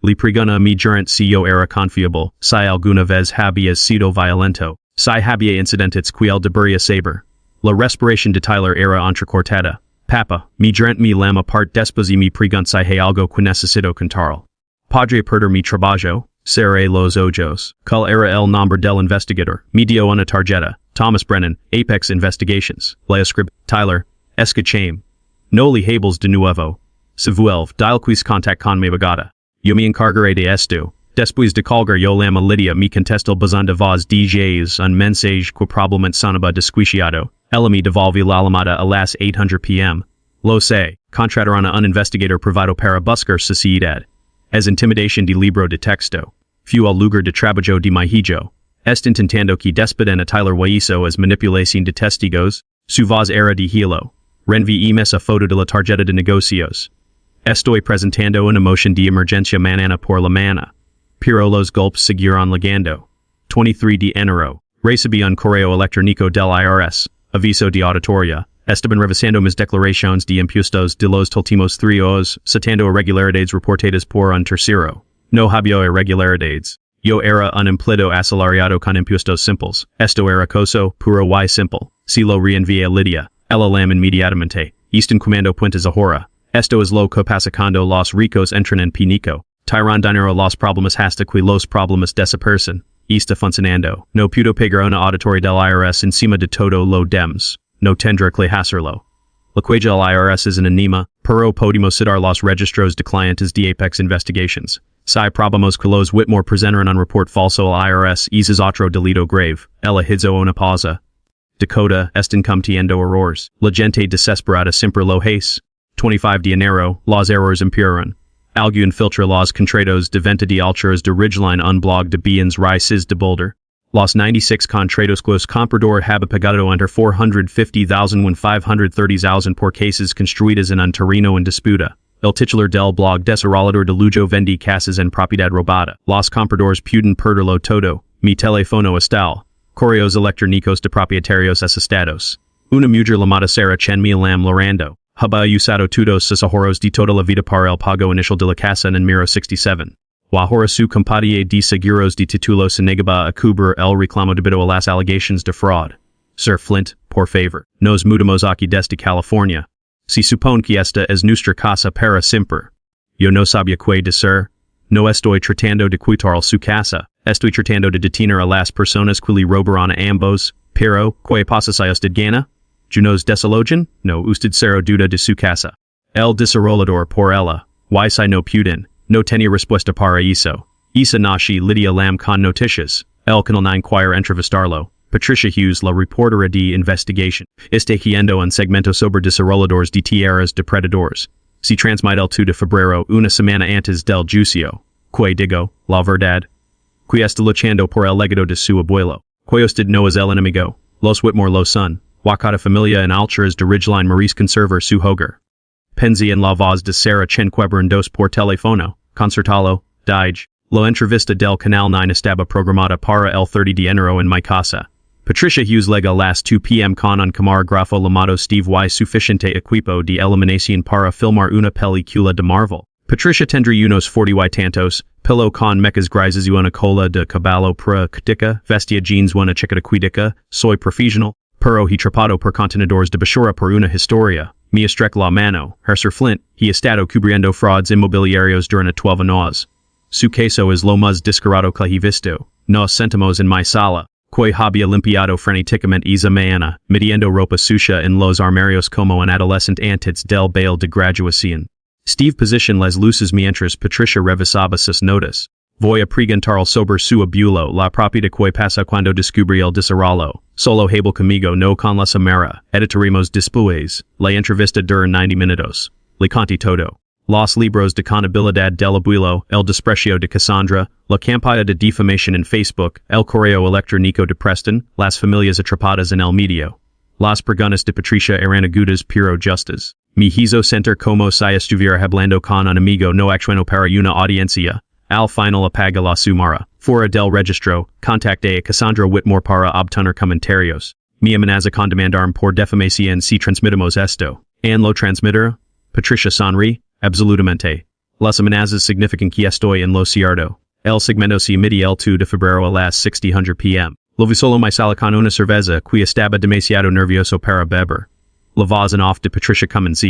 Le preguna mi gerente si yo era confiable, si alguna vez había sido violento, si había incidentes que él debería saber. La respiración de Tyler era entrecortada. Papa, mi gerente me llama part después y me pregunta si hay algo que necesito contarle. Podría perder mi trabajo, cerré los ojos. ¿Cuál era el nombre del investigador? Me dio una tarjeta. Thomas Brennan, Apex Investigations. Le escribí. Tyler, escuchame. No le hables de nuevo. Se vuelve, dalquis contact con mi abogada. Yo me encargaré de esto. Después de colgar yo llama Lydia me contesta el buzón de voz DJs un mensaje que probablemente sonaba desquiciado. Ella me devolvió la llamada a las 8:00 p.m. Lo sé, contrataron a un investigador privado para buscar sociedad. Es intimidación de libro de texto. Fue al lugar de trabajo de Mejijo. Intentando que despiden a Tyler Hueso es manipulación de testigos. Su voz era de hilo. Renvíeme a foto de la tarjeta de negocios. Estoy presentando una moción de emergencia mañana por la mañana. Pero los golpes siguieron llegando. 23 de enero. Recibí un correo electrónico del IRS. Aviso de auditoría. Estaban revisando mis declaraciones de impuestos de los últimos 3 años, citando irregularidades reportadas por un tercero. No había irregularidades. Yo era un empleado asalariado con impuestos simples. Esto era coso, puro y simple. Si lo reenvié a Lydia. Ella lam inmediatamente. Están comando puentes ahora. Esto es lo que pasa cuando los ricos entran en pánico. Tyron dinero los problemas hasta que los problemas desaparecen. Está funcionando. No puedo pagar una auditoría del IRS encima de todo lo demás. No tendré que hacerlo. La cuella del IRS es un enigma, pero podemos citar los registros de clientes de Apex Investigations. Si probamos que los Whitmore presentaron un report falso al IRS es otro delito grave. Ella hizo una pausa. Dakota están cometiendo errores. La gente desesperada siempre lo hace. 25 de enero, los errores empeoran. Alguien filtra los contratos de venta de alturas de Ridgeline un blog de bienes raíces de Boulder. Los 96 contratos que los comprador había pagado entre 450,000 y 530,000 por cases construidas en un terreno en disputa. El titular del blog desarrollador de lujo vendí casas en propiedad robada. Los compradores pueden perderlo todo. Mi teléfono está. Correos electrónicos de propietarios asestados. Una mujer llamada Sarah Chen me lam lorando. Haba usado todos sus ahorros de toda la vida para el pago inicial de la casa en Miro 67. Ahora su compañía de seguros de títulos se negaba a cubrir el reclamo debido a las allegations de fraud. Sir Flint, por favor, nos mudamos aquí desde California. Si supone que esta es nuestra casa para siempre. Yo no sabía qué decir. No estoy tratando de quitar su casa. Estoy tratando de detener a las personas que le robaron a ambos. Pero, ¿qué pasa si usted gana? ¿Yo nos desalojan? No, usted cero duda de su casa. El desarrollador por ella. Why si no puden? No tenía respuesta para eso. Isa nashi Lydia Lam con noticias. El canal 9 quire entrevistarlo. Patricia Hughes, la reportera de investigation. Está haciendo un segmento sobre desarrolladores de tierras depredadores. Se transmite el 2 de febrero, una semana antes del juicio. Que digo, la verdad. Que está luchando por el legado de su abuelo. Que usted no es el enemigo. Los Whitmore lo son. Wakata familia en alturas de Ridgeline Maurice conservar su hogar. Penzi en la voz de Sarah Chen quebran dos por teléfono, concertalo, Dige. La entrevista del Canal 9 estaba programada para el 30 de enero en mi casa. Patricia Hughes lega las 2 p.m. con un camarógrafo llamado Steve Y suficiente equipo de eliminación para filmar una película de Marvel. Patricia tendrá unos 40 y tantos, pelo con mechas grises y una cola de caballo práctica, vestia jeans una chica quidica, soy profesional. Pero he trapado por contenedores de basura por una historia. Me estrech la mano. Sir Flint, he estado cubriendo frauds inmobiliarios durante 12 años. Su caso es lo más descarado que he visto. Nos sentamos en mi sala. Que había limpiado frenéticamente esa mañana, metiendo ropa sucia en los armarios como un adolescente antes del baile de graduación. Steve position las luces mientras Patricia revisaba sus notas. Voy a preguntar sobre su abuelo, la propiedad que pasa cuando descubrí el desarrollo. Solo hable conmigo, no con la samara. Editaremos después. La entrevista dura 90 minutos. Le conté todo. Los libros de contabilidad del abuelo, el desprecio de Cassandra, la campaña de difamación en Facebook, el correo electrónico de Preston, las familias atrapadas en el medio. Las preguntas de Patricia eran agudas pero justas. Me hizo sentir como si estuviera hablando con un amigo no actuando para una audiencia. Al final apaga la sumara. Fuera del registro, contacté a Cassandra Whitmore para obtener comentarios. Mi amenaza con demandarme por defamación si transmitimos esto. ¿En lo transmitir? Patricia sonríe. Absolutamente. Las amenazas significan que estoy en lo cierto. El segmento se emitió el 2 de febrero a las 6:00 p.m. Lo vi solo mi sala con una cerveza que estaba demasiado nervioso para beber. La voz en off de Patricia Cummins.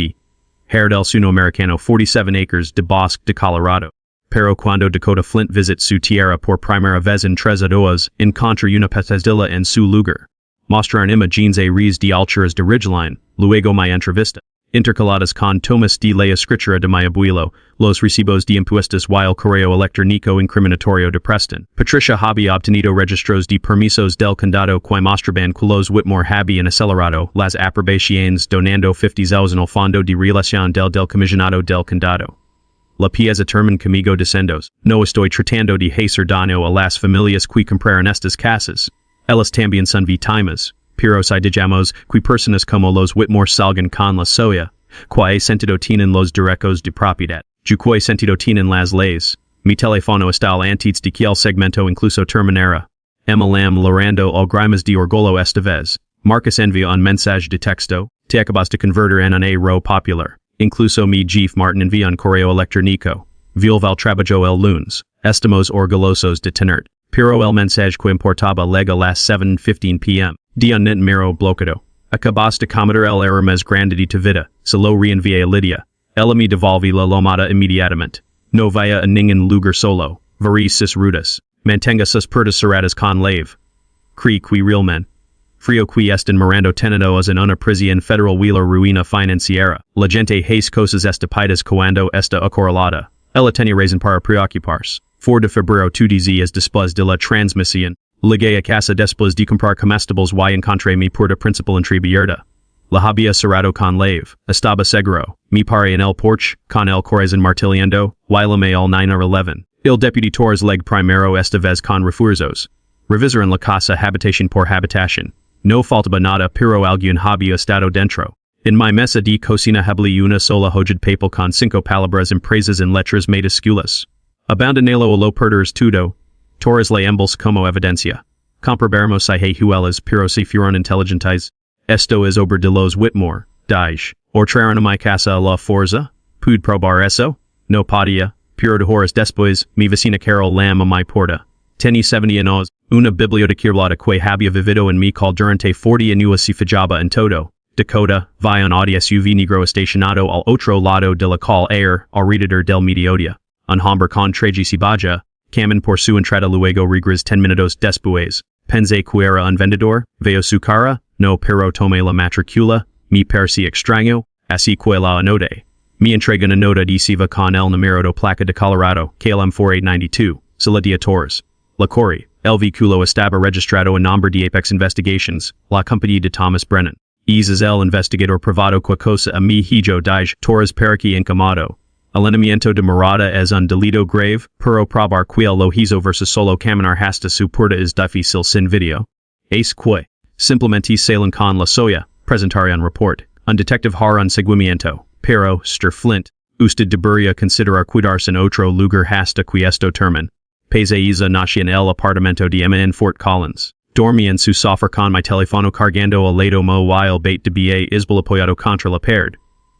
Hair del suno americano 47 acres de bosque de Colorado. Pero cuando Dakota Flint visita su tierra por primera vez en 3 años, encontra una pesadilla en su lugar. Mostrar imágenes a res de alturas de Ridgeline, luego mi entrevista. Intercaladas con tomas de la escritura de mi abuelo, los recibos de impuestos y el correo electrónico incriminatorio de Preston. Patricia había obtenido registros de permisos del condado que mostraban que los Whitmore habían acelerado las aprobaciones donando 50,000 al fondo de relación del comisionado del condado. La pieza termina conmigo diciendo, no estoy tratando de hacer daño a las familias que compraron estas casas. Ellas también son víctimas. Pero si digamos que personas como los Whitmore salgan con la suya, ¿qué sentido tienen los derechos de propiedad? ¿Qué sentido tienen las leyes? Mi teléfono está antes de que el segmento incluso terminara. Lam lorando algrimas de orgullo esta vez. Marcus envía un mensaje de texto. Te acabas de convertir en un ro popular. Incluso mi Jeff Martin envía un correo electrónico. Violva el trabajo el lunes. Estamos orgullosos de tenerte. Pero el mensaje que importaba lega las 7:15 p.m. Día net miro bloqueado. Acabas de cometer el error más grande de tu vida. Se lo reenvié a Lydia. Ella me devolví la llamada inmediatamente. no via aningen lugar solo, vari sis rudas, mantenga sus pertas serratas con lave. Cri qui realmen. Frio qui est en mirando tenendo as en una prisión federal wheeler ruina financiera, la gente hace cosas estapidas cuando esta acorralada. Ella tenía razón para preocuparse. 4 de febrero 2DZ es después de la transmisión. Llegué a casa después de comprar comestibles y encontré mi puerta principal entreabierta. La había cerrado con lave. Estaba seguro. Mi pare en el porche, con el corazón martillando, y llamé al 911. El deputy Torres leg primero esta vez con refuerzos. Revisaron la casa habitación por habitación. No faltaba nada pero algún había estado dentro. En mi mesa de cocina había una sola hoja de papel con 5 palabras impresas en letras mayúsculas. Abandonelo a lo perder todo. Torres le embolsa como evidencia. Comprobaremos si huelas pero si fueron inteligentes. Esto es obra de los Whitmore. Dije. Trajeron a mi casa a la fuerza. Pude probar eso? No podía. Pero de horas después, mi vecina Carol lam a mi puerta. Tenía 70 años. Una bibliotecaria que había vivido en mi call durante 40 años y fijaba en todo. Dakota, via un Audi SUV negro estacionado al otro lado de la calle air, alrededor del mediodía. Un hombre con traje y baja, camin por su entrada luego regres 10 minutos después. Pensé que era un vendedor, veo su cara, no pero tomé la matricula, me parecí extraño, así que la anoté. Me entregan una nota adhesiva con el número de placa de Colorado, KLM 4892, Saladia Torres. La Corey, el vehículo estaba registrado en nombre de Apex Investigations, la compañía de Thomas Brennan. Es el investigador privado que cosa a mi hijo Dije Torres Periki encamado. El enemiento de morada es un delito grave, pero probar que lo hizo versus solo caminar hasta su puerta es difícil sin video. Es que, simplemente salen con la soya, presentar un report. Un detective hará un seguimiento, pero, Sir Flint, usted debería considerar cuidarse en otro lugar hasta que esto termine. Pesadillas nació en el apartamento de Emma en Fort Collins. Dormí en su sofá con mi teléfono cargando al lado mo while bait de ba isbal apoyado contra la pared.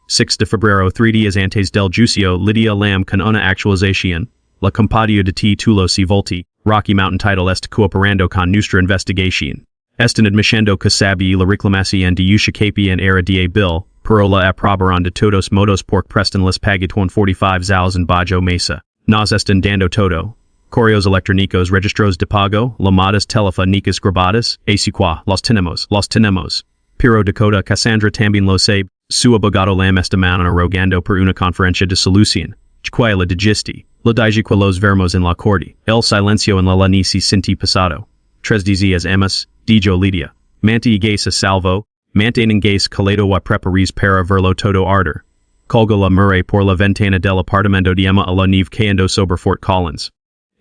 6 de febrero 3 días antes del juicio Lydia Lam con una actualización. La compañía de títulos y volti, Rocky Mountain Title est cooperando con nuestra investigación. Están admitiendo que sabía la reclamación de Ushakapi en era de bill, pero la aprobaron de todos modos porque prestan les paguiton 45,000 bajo mesa. Nos están dando todo. Correos electrónicos registros de pago, llamadas telefónicas grabadas, así que los tenemos. Pero Dakota Cassandra también lo sabe, su abogado Lam estaban rogando por una conferencia de solución. Que la digisti, la dije que los vermos en la corte, el silencio en la nisi sinti pasado. 3 días emas, dijo Lydia. Manti gays a salvo, mantienen gays calado a preparis para verlo todo arder. Colga la murray por la ventana del apartamento de Emma a la nieve cayendo sobre Fort Collins.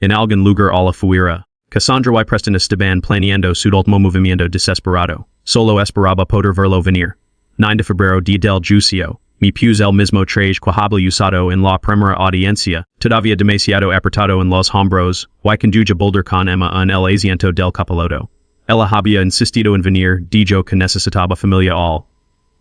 En algún lugar a la fuera, Cassandra y Preston estaban planeando su último movimiento desesperado. Solo esperaba poder verlo venir. 9 de febrero día del juicio. Mi puse el mismo traje que había usado en la primera audiencia, todavía demasiado apretado en los hombros, y conduya boulder con Emma en el asiento del copiloto. Ella había insistido en venir, dijo que necesitaba familia all.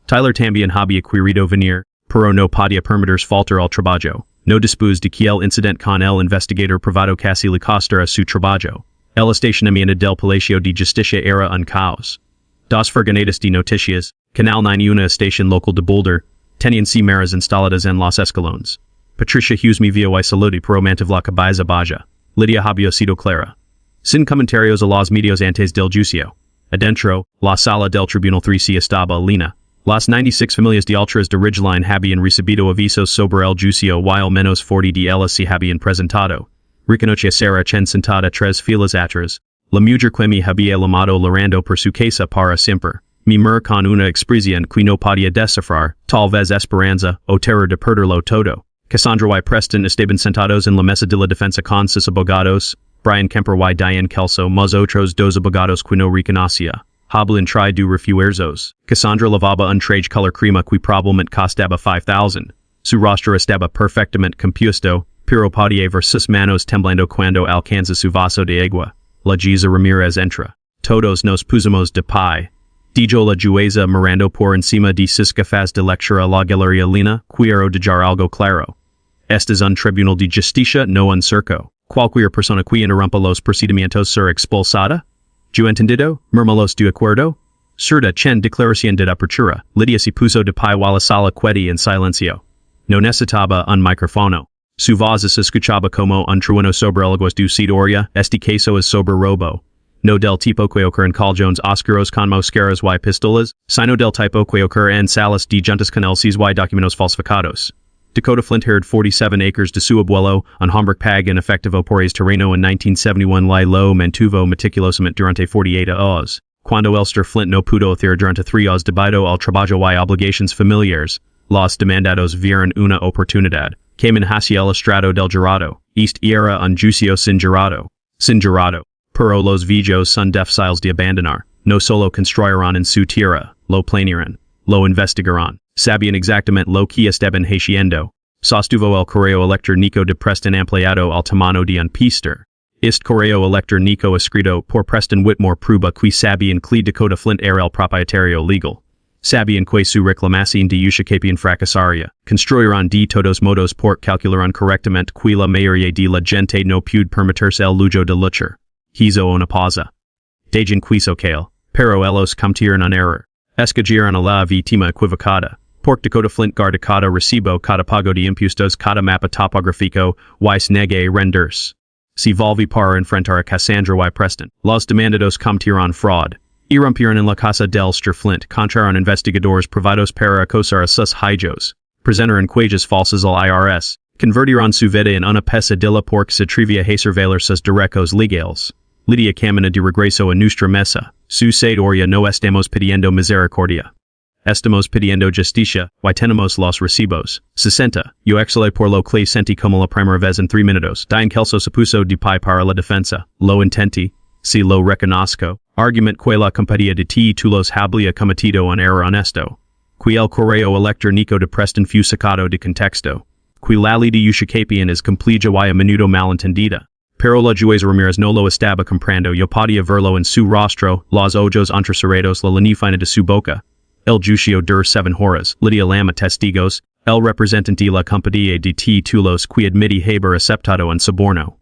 Tyler también había querido venir, pero no podía permitirse faltar al trabajo. No después de que el incidente con el investigador privado casi le costara su trabajo. El estacionamiento del Palacio de Justicia era un caos. Dos furgonetas de noticias, Canal 9 y una estación local de Boulder, tenían cimarras instaladas en los escalones. Patricia Hughes me vio y saludé pero mantuvo la cabeza baja. Lydia había sido clara. Sin comentarios a los medios antes del juicio. Adentro, la sala del Tribunal 3 estaba llena. Las 96 familias de ultras de Ridgeline habían recibido avisos sobre el juicio while menos 40 de ellas se habían presentado. Reconoce a Sarah Chen sentada 3 filas atrás. La mujer que me había llamado llorando por su casa para siempre. Mi mujer con una expresión que no podía descifrar, tal vez esperanza o terror de perderlo todo. Cassandra y Preston estaban sentados en la mesa de la defensa con sus abogados, Brian Kemper y Diane Kelso más otros dos abogados que no reconocía. Hablan try do refuerzos. Cassandra lavaba un traje color crema que probablemente costaba 5,000. Su rostro estaba perfectamente compuesto, pero podía ver sus manos temblando cuando alcanza su vaso de agua. La Giza Ramirez entra. Todos nos pusimos de pie. Dijo la jueza mirando por encima de sus gafas de lectura a la galería lina, quiero dejar algo claro. Este es un tribunal de justicia, no un circo. Cualquier persona que interrumpa los procedimientos será expulsada. ¿Yo entendido? Murmuros de acuerdo? Surda Chen declaración de apertura. Lydia se puso de pie while la sala quedó en silencio. No necesitaba un micrófono. Su vozes escuchaba como un trueno sobre alguas de historia, este caso es sobre robo. No del tipo que ocurre en calzones oscuros con mosqueras y pistolas, sino del tipo que ocurre en salas de juntas con LCs y documentos falsificados. Dakota Flint hired 47 acres de su abuelo, un hombre pag en efectivo por el terreno en 1971 y lo mantuvo meticulosamente durante 48 años. Cuando Elster Flint no pudo hacer durante 3 años debido al trabajo y obligations familiares, los demandados vieron una oportunidad. Cayman hacia el estrado del jurado, era un juicio sin jurado. Pero los villos son difíciles de abandonar, no solo construirán en su tierra, lo planearán, lo investigarán. Sabían exactamente lo que estaban haciendo. Sostuvo el correo electrónico de Preston empleado al tamaño de un pister. Correo electrónico escrito por Preston Whitmore prueba que sabían que Dakota Flint era el propietario legal. Sabían que su reclamación de justicia fracasaria. Construirán de todos modos por calcularán correctamente que la mayoría de la gente no puede permitirse el lujo de luchar. Hizo una pausa. Dejan quiso kale, pero ellos cometieron un error. Escogieron a la víctima equivocada. Por Dakota Flint guarda cada recibo, cada pago de impuestos, cada mapa topográfico, y se negue renderse. Si volví para enfrentar a Cassandra y Preston. Los demandados cometieron fraud. Irrumpieron en la casa del Sir Flint, contraron investigadores privados para acosar a sus hijos. Presentaron quejas falsas al IRS. Convertirán su vida en una pesadilla porque se atrevía a survelar sus derechos legales. Lidia camina de regreso a nuestra mesa. Su historia no estamos pidiendo misericordia. Estamos pidiendo justicia, y tenemos los recibos. 60. Yo exhalé por lo que sentí como la primera vez en 3 minutos. Dian Kelso se puso de pie para la defensa. Lo intentí. Si lo reconozco. Argument que la compañía de títulos había cometido un error honesto. Que el correo electrónico de Preston fue sacado de contexto. Que la ley de justicia es completa y a menudo malentendida. Pero la jueza Ramirez no lo estaba comprando. Yo podía verlo en su rostro, los ojos entrecerrados, la lanifina de su boca. El juicio dur 7 horas. Lidia Lama testigos. El representante de la compañía de títulos que admití haber aceptado un soborno.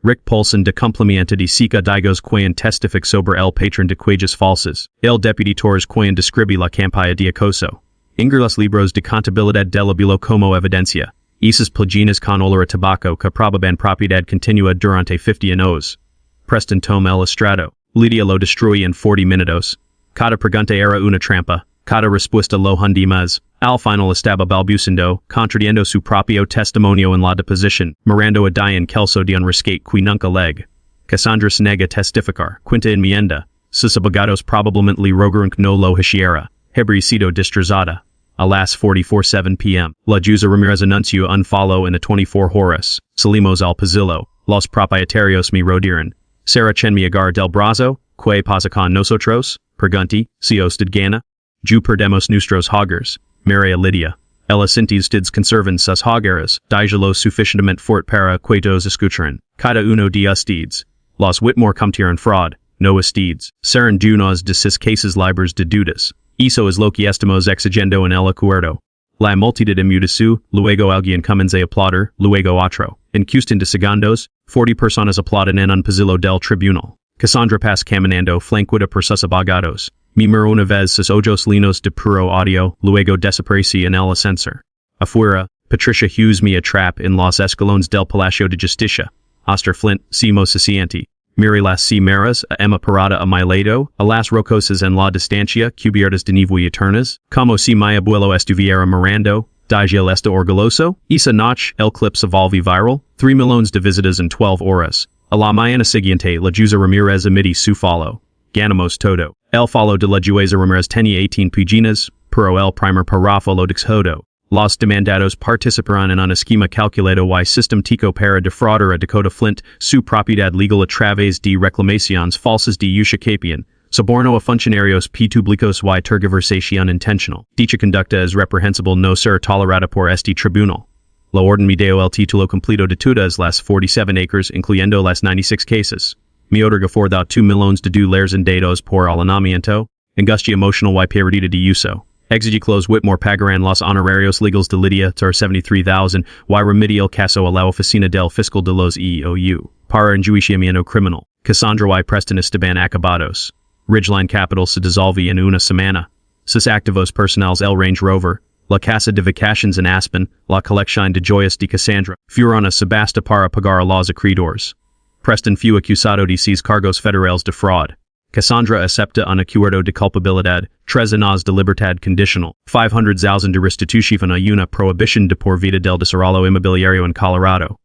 Rick Paulson de cumplimiento de Sika Digos quien testific sobre el patrón de quejas falsas. El deputy Torres quien describe la campaña de acoso. Inger los libros de contabilidad del abuelo como evidencia. Esas páginas con olor a tabaco que probaban propiedad continua durante 50 años. Preston toma el estrado. Lidia lo destruye en 40 minutos. Cada pregunta era una trampa. Cada respuesta lo hundí más. Al final estaba balbuciendo, contradiendo su propio testimonio en la deposición, mirando a Dian Kelso de un rescate que nunca leg. Cassandra se nega a testificar. Quinta enmienda. Sus abogados probablemente rogaron que no lo hiciera. Habría sido destrozada. A las 44:07 p.m. La jueza Ramirez anunció un follow en a 24 horas. Salimos al pasillo. Los propietarios me rodearon. Sarah Chen me agar del brazo. ¿Qué pasa con nosotros? Pregunté. Si usted gana. Ju perdemos nuestros hogares. Maria Lidia. Ella sintistids conservan sus hogares. Dijalo suficientemente fort para que todos escucharan. Cada uno de ustedes. Los Whitmore cometieron fraud. No ustedes. Serán dueños de sus cases libres de dudas. Eso es lo que estamos exigiendo en el acuerdo. La multitud enmudeció, luego alguien comienza a aplaudir, luego otro. En cuestión de segundos, 40 personas aplauden en un pasillo del tribunal. Cassandra pasa caminando flanqueada por sus abogados. Me miró una vez sus ojos linos de puro audio, luego desapareció en el ascensor. Afuera, Patricia Hughes me atrapa en los escalones del Palacio de Justicia. Oster Flint, Simo Siciente. Mire las cimeras, a Emma parada a mi lado, a las rocosas en la distancia, cubiertas de nieve eternas, como si mi abuelo estuviera mirando, Digel esta orgulloso, esa noche, el clip se volvió viral, 3 millones de visitas en 12 horas. A la mañana siguiente, la jueza Ramirez emitió su follow. Ganamos todo. El follow de la jueza Ramirez tenía 18 páginas, pero el primer párrafo lo dejó. Los demandados participarán en un esquema calculado y sistemático para defraudar a Dakota Flint su propiedad legal a través de reclamaciones falsas de justicia, soborno a funcionarios públicos y tergiversación intencional. Dicha conducta es reprehensible no ser tolerada por este tribunal. La orden me dio el título completo de todas las 47 acres, incluyendo las 96 cases. Me otorga for 2 millones de dólares en datos por allanamiento, angustia emocional y pérdida de uso. Exige los Whitmore pagarán los honorarios legales de Lidia tar 73,000 y remite el caso a la oficina del fiscal de los EOU. Para enjuiciamiento criminal. Cassandra y Preston estaban acabados. Ridgeline Capital se dissolvió en una semana. Sus activos personales el Range Rover, La Casa de Vacations in Aspen, La Colección de Joyas de Cassandra, Furona Sebasta para pagar los acreedores. Preston fue acusado de seis cargos federales de fraude. Cassandra acepta un acuerdo de culpabilidad, 3 años de libertad condicional, 500,000 de restitución a una prohibición de por vida del desarrollo inmobiliario en Colorado.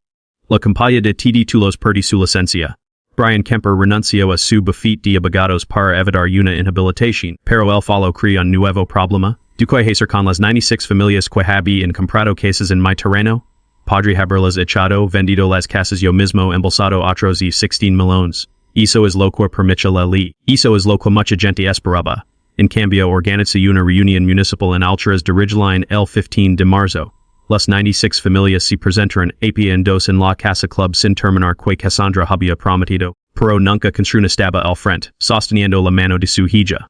La campaña de títulos perdió su licencia. Brian Kemper renunció a su bufete de abogados para evitar una inhabilitación, pero el fallo creó un nuevo problema. ¿Du que hacer con las 96 familias que habían comprado casas en mi terreno? Podría haberlas echado, vendido las casas yo mismo, embolsado otros y 16 millones. Eso es lo que permite la ley. Eso es lo que mucha gente esperaba. En cambio, organiza una reunión municipal en Alturas de Ridgeline el 15 de marzo. Las 96 familias se presentaron en la Casa Club sin terminar que Cassandra había prometido, pero nunca construyó estaba al frente, sosteniendo la mano de su hija.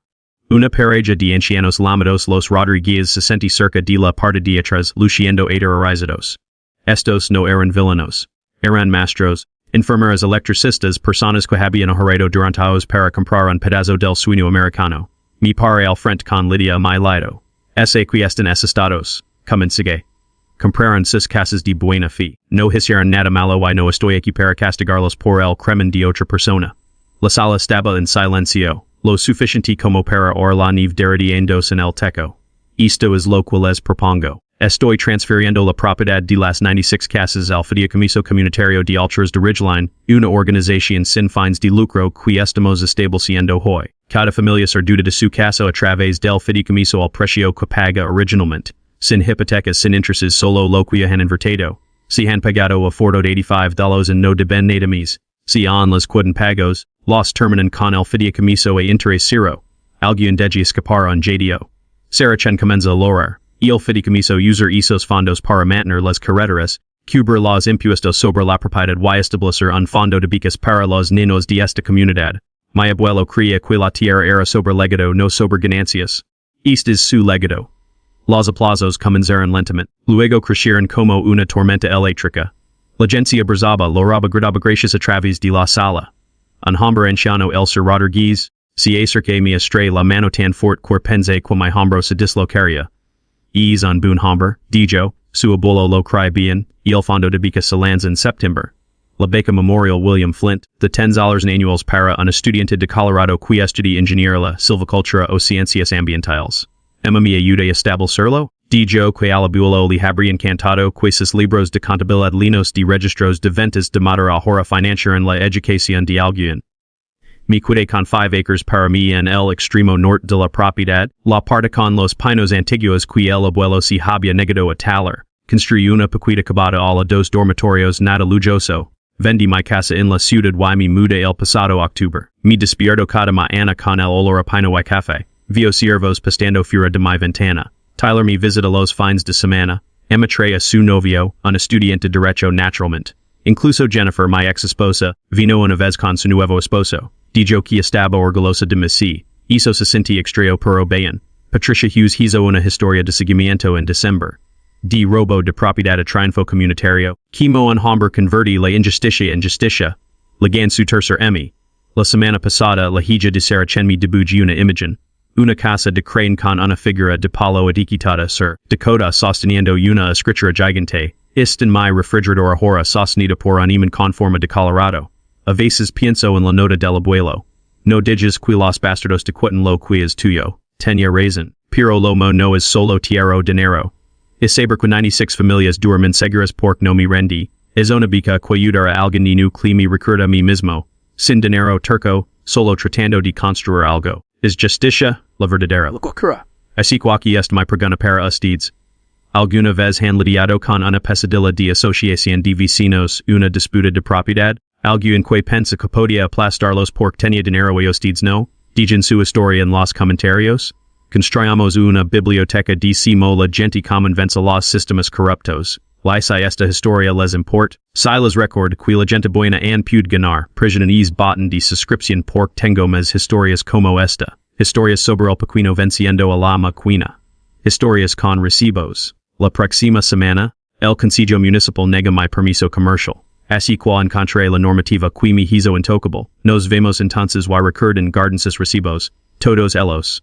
Una pareja de ancianos llamados los Rodríguez se sentí cerca de la parte de atrás, luciendo aterrorizados. Estos no eran villanos. Eran maestros, enfermeras electricistas, personas que habían ahorrado durante años para comprar un pedazo del sueño americano. Mi pare al frente con Lydia a mi lado. Que están estados. Comencé. Compraron 6 casas de buena fe. No hicieron nada malo y no estoy aquí para castigarlos por el crimen de otra persona. La sala estaba en silencio. Lo suficiente como para oír la nieve derritiéndose en el techo. Esto es lo que les propongo. Estoy transfiriendo la propiedad de las 96 casas al fideicomiso comunitario de Alturas de Ridgeline, una organización sin fines de lucro que estamos estableciendo hoy. Cada familia se duda de su casa a través del fideicomiso al precio que paga originalmente. Sin hipotecas, sin intereses, solo lo que han invertido. Si han pagado a $485 en no deben nada más. Si han les quedan pagos, los terminan con el fideicomiso a interés cero. Alguien debe escapar un jadio. Sarachen comienza a lograr. El fideicomiso usa esos fondos para mantener las carreteras, cubrir los impuestos sobre la propiedad y establecer un fondo de becas para los niños de esta comunidad. Mi abuelo creía que la tierra era sobre legado, no sobre ganancias. Este es su legado. Los aplausos comenzaron lentamente, luego crecieron como una tormenta eléctrica. La gente abrazaba lo gritaba gracias a través de la sala. Un hombre anciano el Sir Rodríguez, se acerque me estrella la mano tan fuerte que pensé que mi hombro se dislocaría. Es un buen hombre, dijo, su abuelo lo crea bien, y el fondo de beca se lanza en septiembre. La beca Memorial William Flint, de $10 anuales para un estudiante de Colorado que estudia ingeniería, silvicultura o ciencias ambientales. Emma me ayuda a establecerlo, dijo que al abuelo le habría encantado que sus libros de contabilidad llenos de registros de ventas de madera ahora financiaran la educación de alguien. Me quedé con 5 acres para mí en el extremo norte de la propiedad, la parte con los pinos antiguos que el abuelo se había negado a talar. Construí una pequeña cabana a la 2 dormitorios nada lujoso. Vendí mi casa en la ciudad y me mudé el pasado octubre. Me despierto cada mañana con el olor a pino y café. Vio ciervos pastando fuera de mi ventana. Tyler me visita los fines de semana. Emma trae a su novio, un estudiante de derecho naturalmente. Incluso Jennifer, mi ex esposa, vino una vez con su nuevo esposo. Dijo que estaba orgullosa de mí. Eso se sentía extraño pero bien. Patricia Hughes hizo una historia de seguimiento en diciembre. De robo de propiedad a triunfo comunitario. Quimo un hombre convertí la injusticia en justicia. Legan su tercer Emmy. La semana pasada la hija de Sarachen me dibujó una imagen. Una casa de crane con una figura de palo etiquetada sur Dakota sosteniendo una escritura gigante. En mi refrigerador ahora sostenida por un imán con forma de Colorado. A veces pienso en la nota del abuelo. No digas que los bastardos te quitan lo que es tuyo. Tenía razón. Pero lo mo no es solo tierra o dinero. Es saber que 96 familias duermen seguras porque no me rendí. Es una beca que ayudar a alguien ni que me recuerda a mí mismo. Sin dinero turco, solo tratando de construir algo. Es justicia, la verdadera locura. Así que aquí está mi pregunta para ustedes. ¿Alguna vez han lidiado con una pesadilla de asociación de vecinos, una disputa de propiedad? ¿Alguien que piensa que podía aplastarlos porque tenía dinero y ustedes no? Digan su historia en los comentarios. Construyamos una biblioteca de la gente convence los sistemas corruptos. Si esta historia les import, si les record que la gente buena han puede ganar, prisiones botan de suscripción porque tengo más historias como esta. Historias sobre el pequeño venciendo a la maquina. Historias con recibos. La próxima semana, el Consejo Municipal nega mi permiso comercial. Así que encontré la normativa que me hizo intocable. Nos vemos entonces y recuerden guarden sus recibos. Todos ellos.